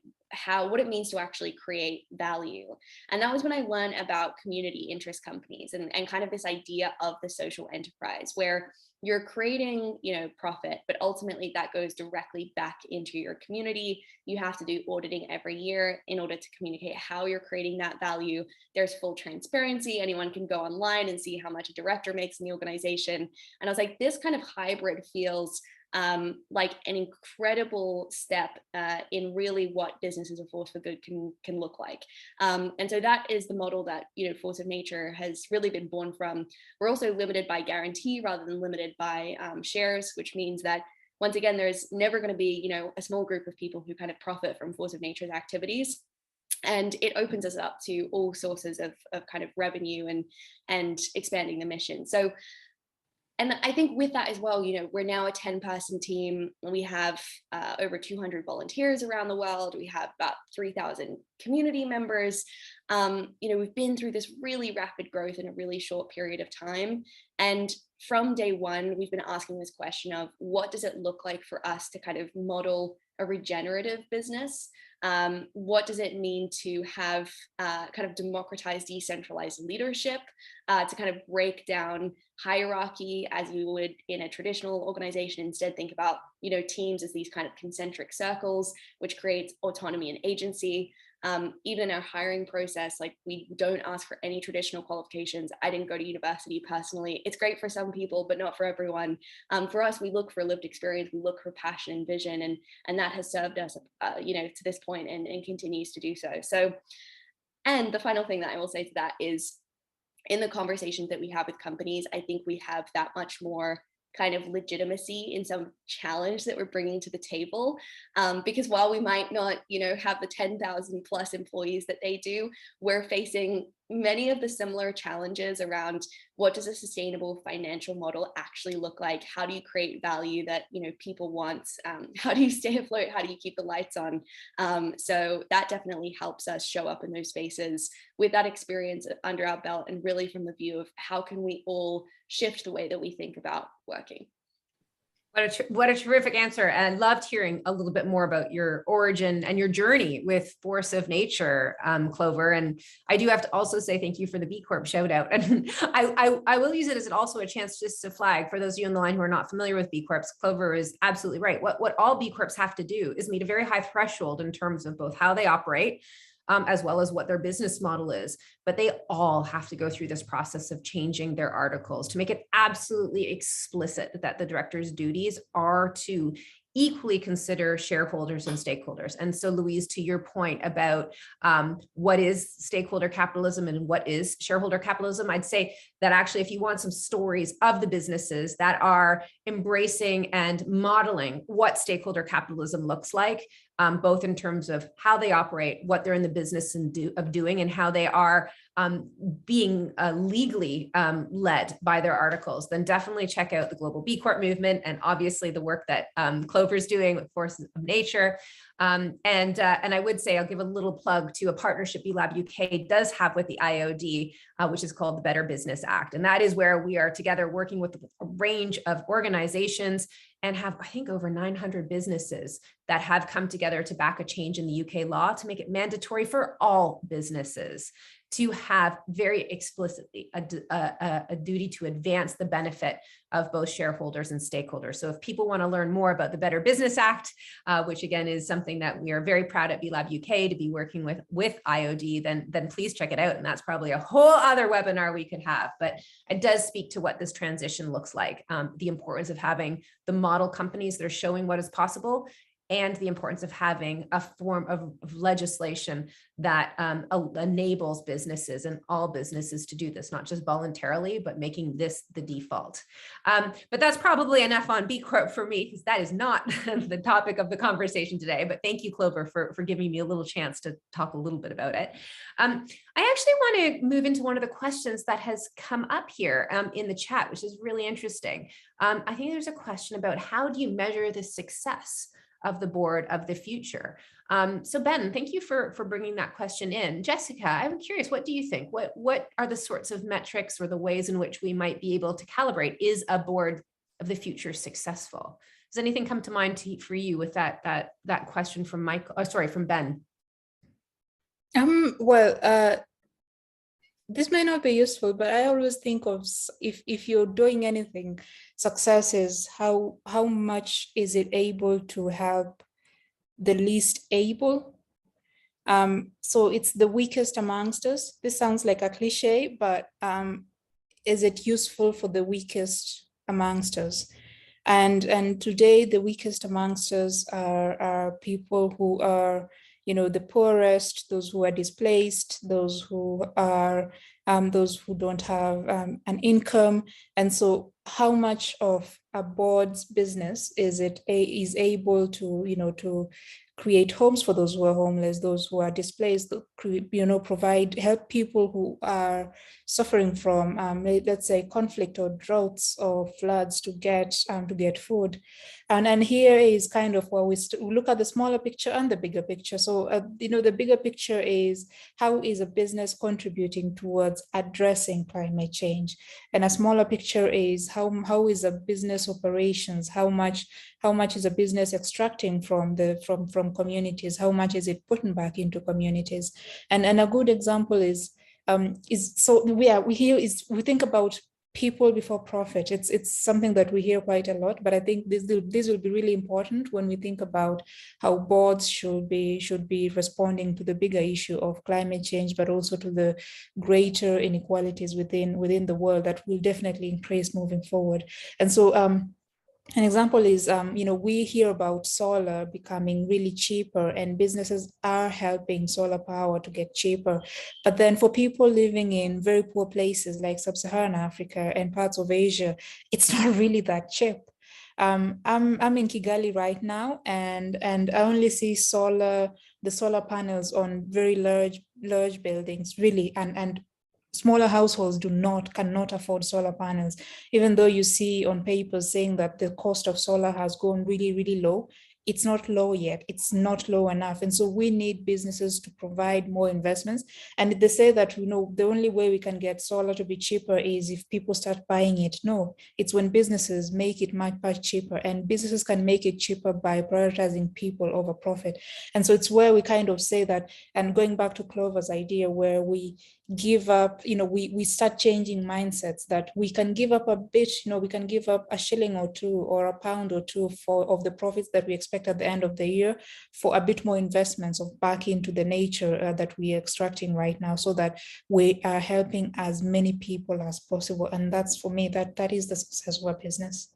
what it means to actually create value. And that was when I learned about community interest companies and kind of this idea of the social enterprise, where you're creating, profit, but ultimately that goes directly back into your community. You have to do auditing every year in order to communicate how you're creating that value. There's full transparency. Anyone can go online and see how much a director makes in the organization. And I was like, this kind of hybrid feels like an incredible step in really what business as a force for good can look like. And so that is the model that, Force of Nature has really been born from. We're also limited by guarantee rather than limited by shares, which means that once again, there's never going to be, a small group of people who kind of profit from Force of Nature's activities. And it opens us up to all sources of kind of revenue and expanding the mission. So, and I think with that as well, we're now a 10-person team. We have over 200 volunteers around the world. We have about 3,000 community members. We've been through this really rapid growth in a really short period of time. And from day one, we've been asking this question of what does it look like for us to kind of model a regenerative business? What does it mean to have kind of democratized, decentralized leadership, to kind of break down hierarchy as you would in a traditional organization, instead think about, teams as these kind of concentric circles, which creates autonomy and agency. Even our hiring process, like we don't ask for any traditional qualifications. I didn't go to university personally. It's great for some people, but not for everyone. For us, we look for lived experience, we look for passion and vision, and that has served us, to this point and continues to do so. So, and the final thing that I will say to that is, in the conversations that we have with companies, I think we have that much more kind of legitimacy in some challenge that we're bringing to the table. Because while we might not, have the 10,000 plus employees that they do, we're facing many of the similar challenges around what does a sustainable financial model actually look like? How do you create value that, people want? How do you stay afloat? How do you keep the lights on? So that definitely helps us show up in those spaces with that experience under our belt, and really from the view of how can we all shift the way that we think about working. What a terrific answer. And I loved hearing a little bit more about your origin and your journey with Force of Nature, Clover. And I do have to also say thank you for the B Corp shout out. And I will use it as also a chance just to flag for those of you on the line who are not familiar with B Corps. Clover is absolutely right. What all B Corps have to do is meet a very high threshold in terms of both how they operate, as well as what their business model is. But they all have to go through this process of changing their articles to make it absolutely explicit that the director's duties are to equally consider shareholders and stakeholders. And so, Louise, to your point about what is stakeholder capitalism and what is shareholder capitalism, I'd say that actually, if you want some stories of the businesses that are embracing and modeling what stakeholder capitalism looks like, both in terms of how they operate, what they're in the business of doing, and how they are being legally led by their articles, then definitely check out the Global B Corp movement, and obviously the work that Clover's doing with Forces of Nature. And I would say I'll give a little plug to a partnership B-Lab UK does have with the IoD, which is called the Better Business Act. And that is where we are together working with a range of organizations and have, I think, over 900 businesses that have come together to back a change in the UK law to make it mandatory for all businesses to have very explicitly a duty to advance the benefit of both shareholders and stakeholders. So if people want to learn more about the Better Business Act, which again is something that we are very proud at B-Lab UK to be working with IoD, then please check it out. And that's probably a whole other webinar we could have, but it does speak to what this transition looks like, the importance of having the model companies that are showing what is possible, and the importance of having a form of legislation that enables businesses and all businesses to do this, not just voluntarily, but making this the default. But that's probably enough on B Corp for me, because that is not the topic of the conversation today. But thank you, Clover, for giving me a little chance to talk a little bit about it. I actually want to move into one of the questions that has come up here in the chat, which is really interesting. I think there's a question about how do you measure the success of the board of the future. So Ben, thank you for bringing that question in. Jessica, I'm curious, what do you think? What are the sorts of metrics or the ways in which we might be able to calibrate, is a board of the future successful? Does anything come to mind for you with that question from from Ben? This may not be useful, but I always think of if you're doing anything, success is how much is it able to help the least able. So it's the weakest amongst us. This sounds like a cliche, but is it useful for the weakest amongst us? And today the weakest amongst us are people who are, the poorest, those who are displaced, those who don't have an income. And so how much of a board's business is able to, to create homes for those who are homeless, those who are displaced, help people who are suffering from, let's say, conflict or droughts or floods to get food. And here is kind of where we look at the smaller picture and the bigger picture. So, the bigger picture is how is a business contributing towards addressing climate change? And a smaller picture is how is a business operations, how much is a business extracting from communities, how much is it putting back into communities? And a good example is we think about people before profit. It's something that we hear quite a lot, but I think this will be really important when we think about how boards should be responding to the bigger issue of climate change, but also to the greater inequalities within the world that will definitely increase moving forward. And so an example is, we hear about solar becoming really cheaper, and businesses are helping solar power to get cheaper. But then for people living in very poor places like sub-Saharan Africa and parts of Asia, it's not really that cheap. I'm in Kigali right now, and I only see the solar panels on very large buildings, really, and smaller households cannot afford solar panels, even though you see on papers saying that the cost of solar has gone really, really low. It's not low yet. It's not low enough. And so we need businesses to provide more investments. And they say that, the only way we can get solar to be cheaper is if people start buying it. No, it's when businesses make it much, much cheaper, and businesses can make it cheaper by prioritizing people over profit. And so it's where we kind of say that, and going back to Clover's idea, where we give up, we start changing mindsets, that we can give up a bit, we can give up a shilling or two or a pound or two of the profits that we expect at the end of the year for a bit more investments of back into the nature that we are extracting right now, so that we are helping as many people as possible. And that's, for me, that is the success of our business.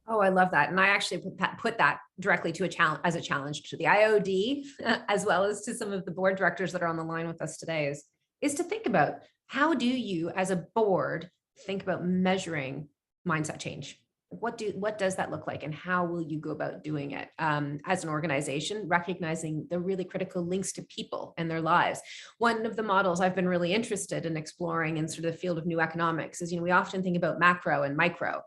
Oh, I love that. And I actually put that directly to a challenge to the IoD, as well as to some of the board directors that are on the line with us today, is to think about, how do you as a board think about measuring mindset change? What does that look like, and how will you go about doing it as an organization, recognizing the really critical links to people and their lives? One of the models I've been really interested in exploring in sort of the field of new economics is, we often think about macro and micro.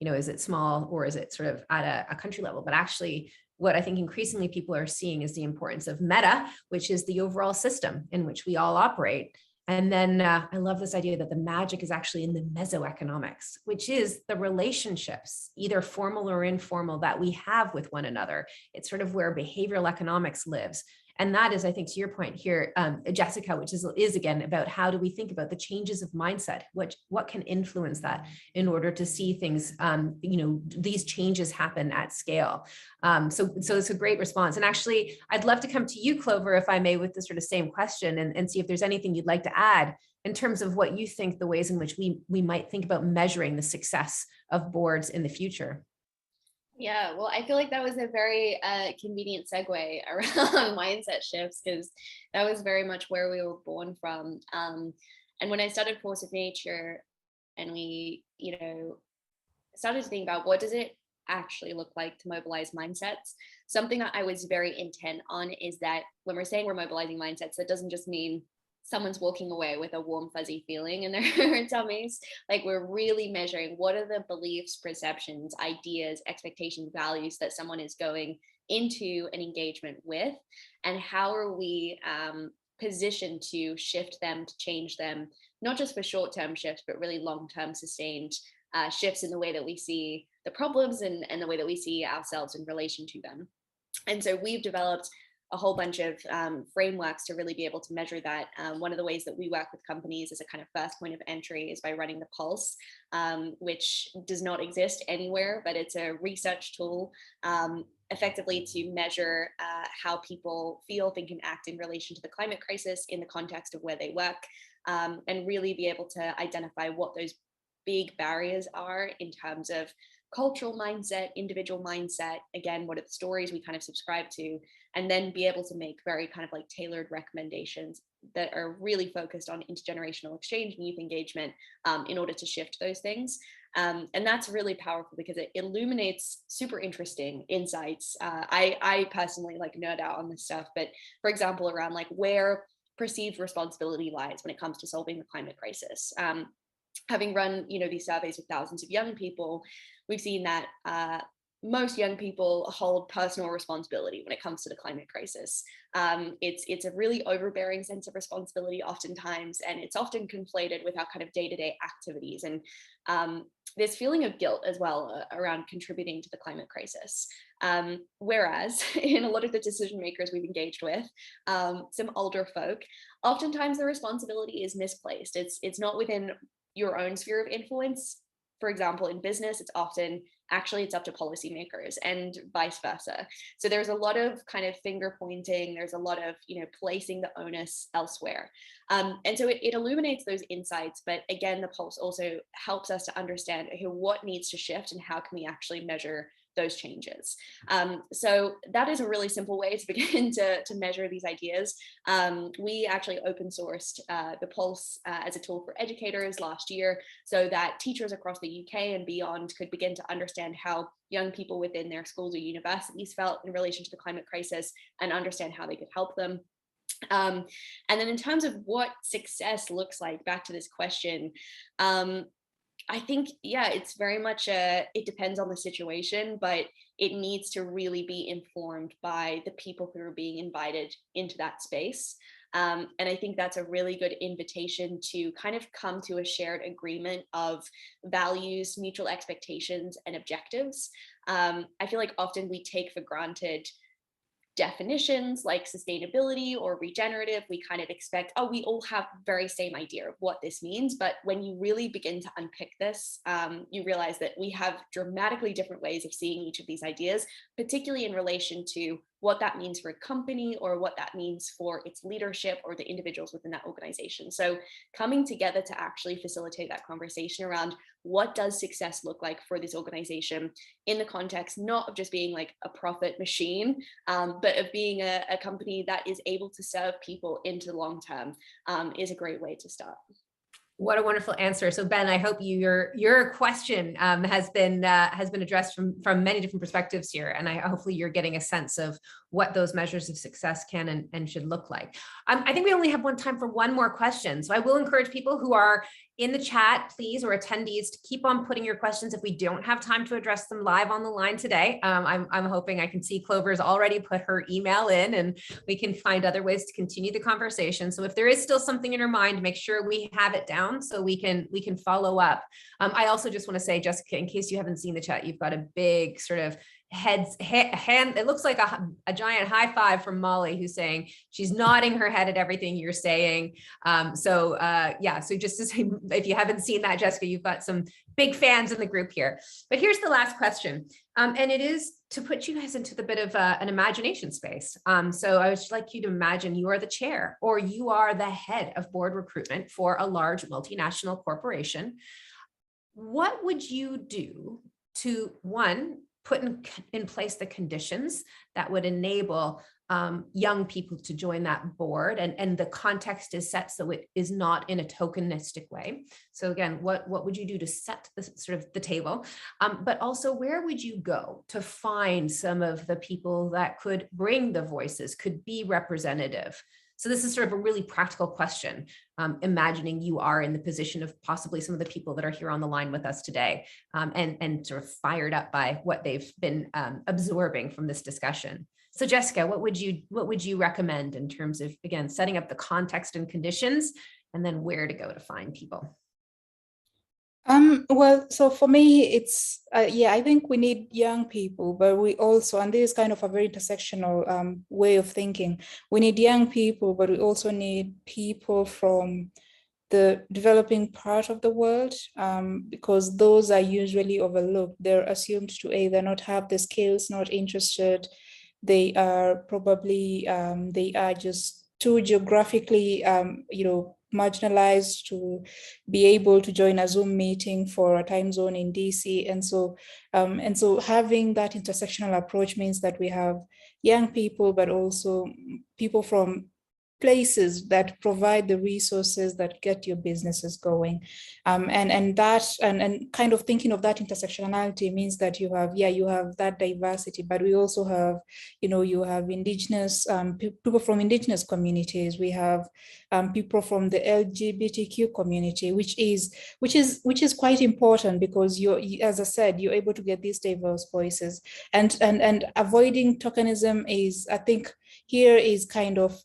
Is it small, or is it sort of at a country level? But actually, what I think increasingly people are seeing is the importance of meta, which is the overall system in which we all operate. And then I love this idea that the magic is actually in the mesoeconomics, which is the relationships, either formal or informal, that we have with one another. It's sort of where behavioral economics lives. And that is, I think, to your point here, Jessica, which is again about how do we think about the changes of mindset, what can influence that in order to see things, these changes happen at scale. So it's a great response. And actually, I'd love to come to you, Clover, if I may, with the sort of same question, and see if there's anything you'd like to add in terms of what you think the ways in which we might think about measuring the success of boards in the future. Yeah, well, I feel like that was a very convenient segue around mindset shifts, because that was very much where we were born from. And when I started Force of Nature, and we, started to think about what does it actually look like to mobilize mindsets, something that I was very intent on is that when we're saying we're mobilizing mindsets, that doesn't just mean someone's walking away with a warm, fuzzy feeling in their tummies. Like, we're really measuring what are the beliefs, perceptions, ideas, expectations, values that someone is going into an engagement with, and how are we positioned to shift them, to change them, not just for short-term shifts, but really long-term sustained shifts in the way that we see the problems and the way that we see ourselves in relation to them. And so we've developed a whole bunch of frameworks to really be able to measure that. One of the ways that we work with companies as a kind of first point of entry is by running the Pulse, which does not exist anywhere, but it's a research tool effectively to measure how people feel, think, and act in relation to the climate crisis in the context of where they work, and really be able to identify what those big barriers are in terms of cultural mindset, individual mindset, again, what are the stories we kind of subscribe to, and then be able to make very kind of like tailored recommendations that are really focused on intergenerational exchange and youth engagement in order to shift those things. And that's really powerful because it illuminates super interesting insights. I personally like nerd out on this stuff, but for example, around like where perceived responsibility lies when it comes to solving the climate crisis. Having run, these surveys with thousands of young people, we've seen that most young people hold personal responsibility when it comes to the climate crisis. It's a really overbearing sense of responsibility oftentimes, and it's often conflated with our kind of day-to-day activities. And this feeling of guilt as well around contributing to the climate crisis. Whereas in a lot of the decision makers we've engaged with, some older folk, oftentimes the responsibility is misplaced. It's not within your own sphere of influence. For example, in business, it's often it's up to policymakers and vice versa. So there's a lot of kind of finger pointing. There's a lot of, placing the onus elsewhere. And so it illuminates those insights. But again, the Pulse also helps us to understand what needs to shift and how can we actually measure those changes. So that is a really simple way to begin to measure these ideas. We actually open sourced the Pulse as a tool for educators last year so that teachers across the UK and beyond could begin to understand how young people within their schools or universities felt in relation to the climate crisis and understand how they could help them. And then in terms of what success looks like, back to this question, I think, it's very much it depends on the situation, but it needs to really be informed by the people who are being invited into that space. And I think that's a really good invitation to kind of come to a shared agreement of values, mutual expectations, and objectives. I feel like often we take for granted definitions like sustainability or regenerative. We kind of expect, we all have very same idea of what this means. But when you really begin to unpick this, you realize that we have dramatically different ways of seeing each of these ideas, particularly in relation to what that means for a company or what that means for its leadership or the individuals within that organization. So coming together to actually facilitate that conversation around what does success look like for this organization in the context, not of just being like a profit machine, but of being a company that is able to serve people into the long term, is a great way to start. What a wonderful answer. So Ben, I hope your question has been addressed from many different perspectives here, and hopefully you're getting a sense of what those measures of success can and should look like. I think we only have time for one more question, so I will encourage people who are in the chat, please, or attendees, to keep on putting your questions if we don't have time to address them live on the line today. I'm hoping I can see Clover's already put her email in, and we can find other ways to continue the conversation. So if there is still something in your mind, make sure we have it down so we can follow up. I also just want to say, Jessica, in case you haven't seen the chat, you've got a big sort of hand, it looks like a giant high five from Molly, who's saying she's nodding her head at everything you're saying. So just to say, if you haven't seen that, Jessica, you've got some big fans in the group here. But here's the last question, and it is to put you guys into the bit of an imagination space. So I would like you to imagine you are the chair or you are the head of board recruitment for a large multinational corporation. What would you do to, one, put in place the conditions that would enable young people to join that board, and the context is set so it is not in a tokenistic way. So again, what would you do to set the sort of the table, but also where would you go to find some of the people that could bring the voices, could be representative? So this is sort of a really practical question, imagining you are in the position of possibly some of the people that are here on the line with us today, and sort of fired up by what they've been absorbing from this discussion. So Jessica, what would you recommend in terms of, again, setting up the context and conditions, and then where to go to find people? Well, so for me, it's, yeah, I think we need young people, but we also, and this is kind of a very intersectional way of thinking. We need young people, but we also need people from the developing part of the world, because those are usually overlooked. They're assumed to either not have the skills, not interested. They are probably, they are just too geographically, marginalized to be able to join a Zoom meeting for a time zone in DC. And so having that intersectional approach means that we have young people, but also people from places that provide the resources that get your businesses going. And kind of thinking of that intersectionality means that you have that diversity, but we also have, you have indigenous, people from indigenous communities. We have people from the LGBTQ community, which is quite important, because as I said, you're able to get these diverse voices, and avoiding tokenism is, I think, here is kind of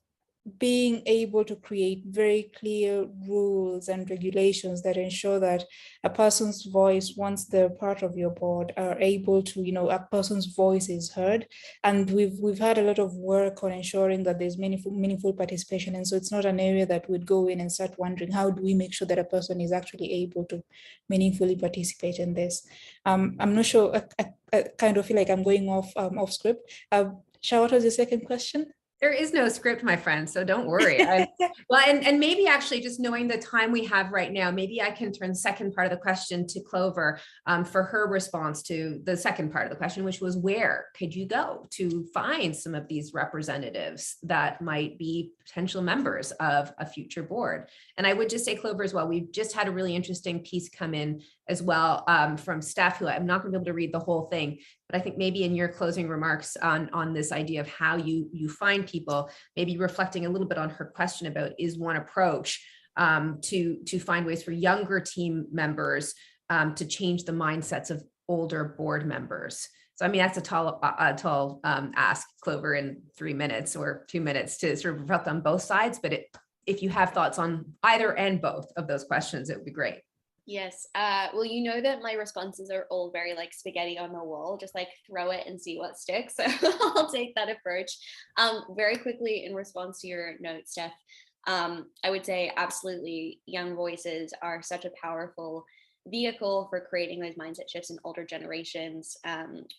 being able to create very clear rules and regulations that ensure that a person's voice, once they're part of your board, are able to, a person's voice is heard. And we've had a lot of work on ensuring that there's meaningful participation. And so it's not an area that would go in and start wondering, how do we make sure that a person is actually able to meaningfully participate in this? I'm not sure, I kind of feel like I'm going off script. Shah, what was your second question? There is no script, my friend, so don't worry. Well, and maybe actually just knowing the time we have right now, maybe I can turn the second part of the question to Clover for her response to the second part of the question, which was, where could you go to find some of these representatives that might be potential members of a future board? And I would just say, Clover, as well, we've just had a really interesting piece come in as well from Steph, who I'm not going to be able to read the whole thing, but I think maybe in your closing remarks on this idea of how you find people, maybe reflecting a little bit on her question about, is one approach to find ways for younger team members to change the mindsets of older board members. So, I mean, that's a tall ask, Clover, in 3 minutes or 2 minutes to sort of reflect on both sides. But if you have thoughts on either and both of those questions, it would be great. Yes. Well, you know that my responses are all very like spaghetti on the wall, just like throw it and see what sticks. So I'll take that approach. Very quickly, in response to your note, Steph, I would say absolutely young voices are such a powerful vehicle for creating those mindset shifts in older generations.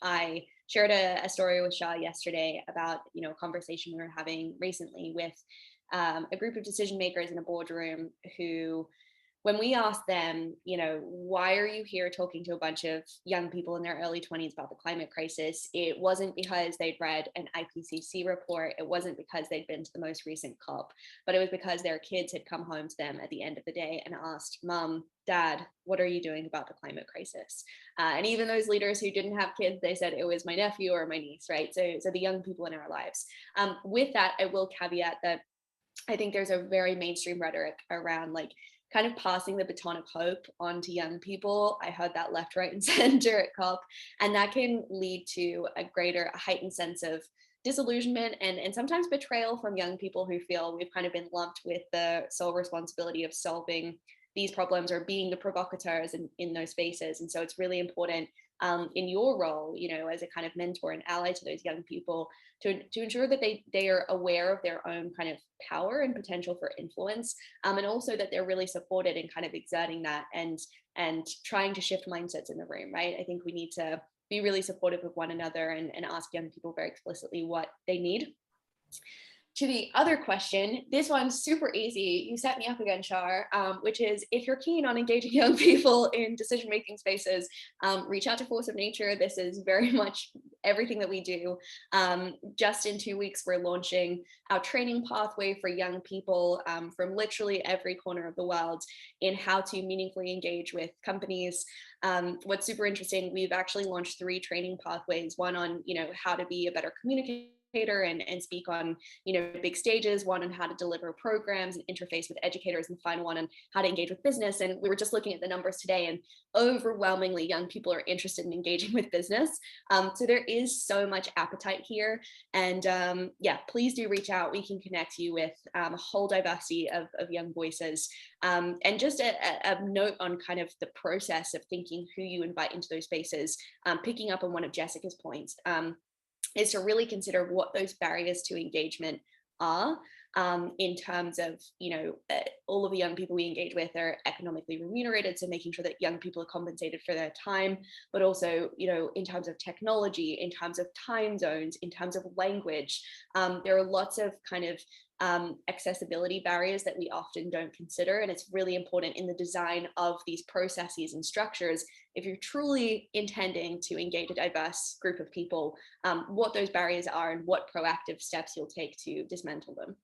I shared a story with Shah yesterday about, a conversation we were having recently with a group of decision makers in a boardroom who, when we asked them, why are you here talking to a bunch of young people in their early 20s about the climate crisis? It wasn't because they'd read an IPCC report. It wasn't because they'd been to the most recent COP, but it was because their kids had come home to them at the end of the day and asked, Mom, Dad, what are you doing about the climate crisis? And even those leaders who didn't have kids, they said it was my nephew or my niece, right? So the young people in our lives. With that, I will caveat that I think there's a very mainstream rhetoric around like kind of passing the baton of hope on to young people. I heard that left, right, and center at COP, and that can lead to a heightened sense of disillusionment and sometimes betrayal from young people who feel we've kind of been lumped with the sole responsibility of solving these problems or being the provocateurs in those spaces. And so it's really important in your role, as a kind of mentor and ally to those young people to ensure that they are aware of their own kind of power and potential for influence, and also that they're really supported in kind of exerting that and trying to shift mindsets in the room, right? I think we need to be really supportive of one another and ask young people very explicitly what they need. To the other question, this one's super easy. You set me up again, Shar, which is, if you're keen on engaging young people in decision-making spaces, reach out to Force of Nature. This is very much everything that we do. Just in 2 weeks, we're launching our training pathway for young people from literally every corner of the world in how to meaningfully engage with companies. What's super interesting, we've actually launched 3 training pathways, one on, how to be a better communicator, and speak on, big stages, one on how to deliver programs and interface with educators, and the final one on how to engage with business. And we were just looking at the numbers today, and overwhelmingly young people are interested in engaging with business. So there is so much appetite here. And yeah, please do reach out. We can connect you with a whole diversity of young voices. And just a note on kind of the process of thinking who you invite into those spaces, picking up on one of Jessica's points, is to really consider what those barriers to engagement are, in terms of, all of the young people we engage with are economically remunerated, so making sure that young people are compensated for their time, but also, in terms of technology, in terms of time zones, in terms of language. There are lots of kind of accessibility barriers that we often don't consider, and it's really important in the design of these processes and structures, if you're truly intending to engage a diverse group of people, what those barriers are and what proactive steps you'll take to dismantle them.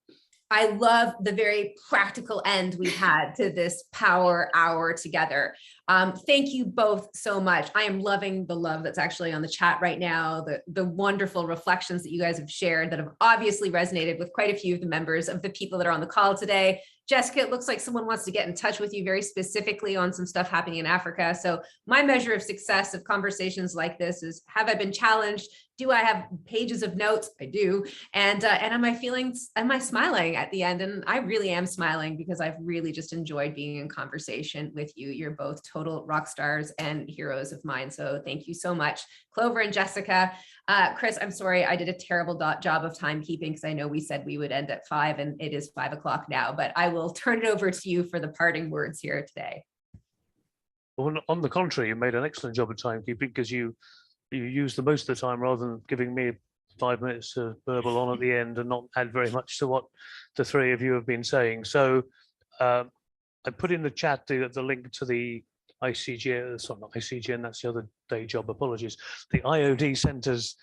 I love the very practical end we've had to this power hour together. Thank you both so much. I am loving the love that's actually on the chat right now, the wonderful reflections that you guys have shared that have obviously resonated with quite a few of the members of the people that are on the call today. Jessica, it looks like someone wants to get in touch with you very specifically on some stuff happening in Africa. So my measure of success of conversations like this is, have I been challenged? Do I have pages of notes? I do. And am I smiling at the end? And I really am smiling because I've really just enjoyed being in conversation with you. You're both total rock stars and heroes of mine. So thank you so much, Clover and Jessica. Chris, I'm sorry, I did a terrible job of timekeeping because I know we said we would end at 5 and it is 5 o'clock now, but I will turn it over to you for the parting words here today. Well, on the contrary, you made an excellent job of timekeeping because you used the most of the time rather than giving me 5 minutes to verbal on at the end and not add very much to what the three of you have been saying. So I put in the chat the link to the ICG, sorry, not ICGN, that's the other day job, apologies. The IoD Centre's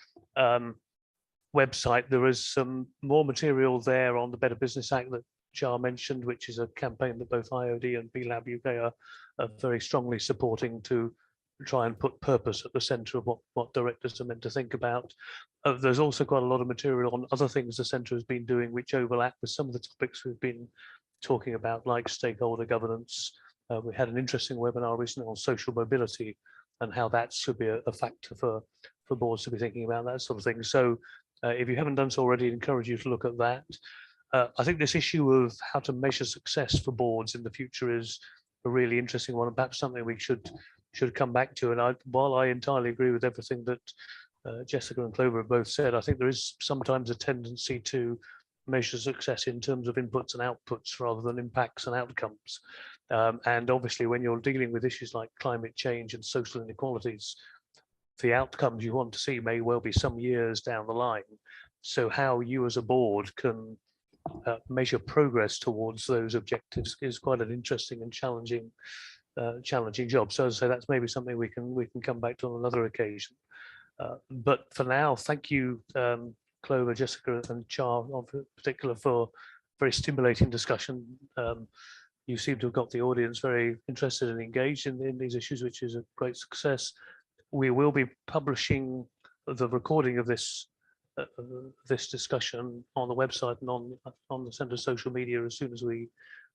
website. There is some more material there on the Better Business Act that Char mentioned, which is a campaign that both IoD and BLab UK are very strongly supporting to try and put purpose at the centre of what directors are meant to think about. There's also quite a lot of material on other things the centre has been doing which overlap with some of the topics we've been talking about, like stakeholder governance. We had an interesting webinar recently on social mobility and how that should be a factor for boards to be thinking about, that sort of thing. So if you haven't done so already, I encourage you to look at that. I think this issue of how to measure success for boards in the future is a really interesting one, and perhaps something we should come back to. And while I entirely agree with everything that Jessica and Clover have both said, I think there is sometimes a tendency to measure success in terms of inputs and outputs rather than impacts and outcomes. And obviously, when you're dealing with issues like climate change and social inequalities, the outcomes you want to see may well be some years down the line. So how you as a board can measure progress towards those objectives is quite an interesting and challenging job. So as I say, that's maybe something we can come back to on another occasion. But for now, thank you, Clover, Jessica, and Char in particular for very stimulating discussion. You seem to have got the audience very interested and engaged in these issues, which is a great success. We will be publishing the recording of this discussion on the website and on the Centre's social media as soon as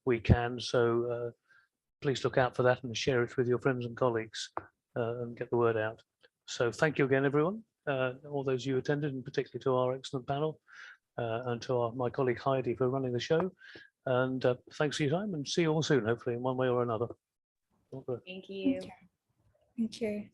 we can. So please look out for that and share it with your friends and colleagues and get the word out. So thank you again, everyone, all those you attended, and particularly to our excellent panel, and to my colleague Heidi for running the show. And thanks for your time, and see you all soon, hopefully in one way or another. Thank you. Thank you.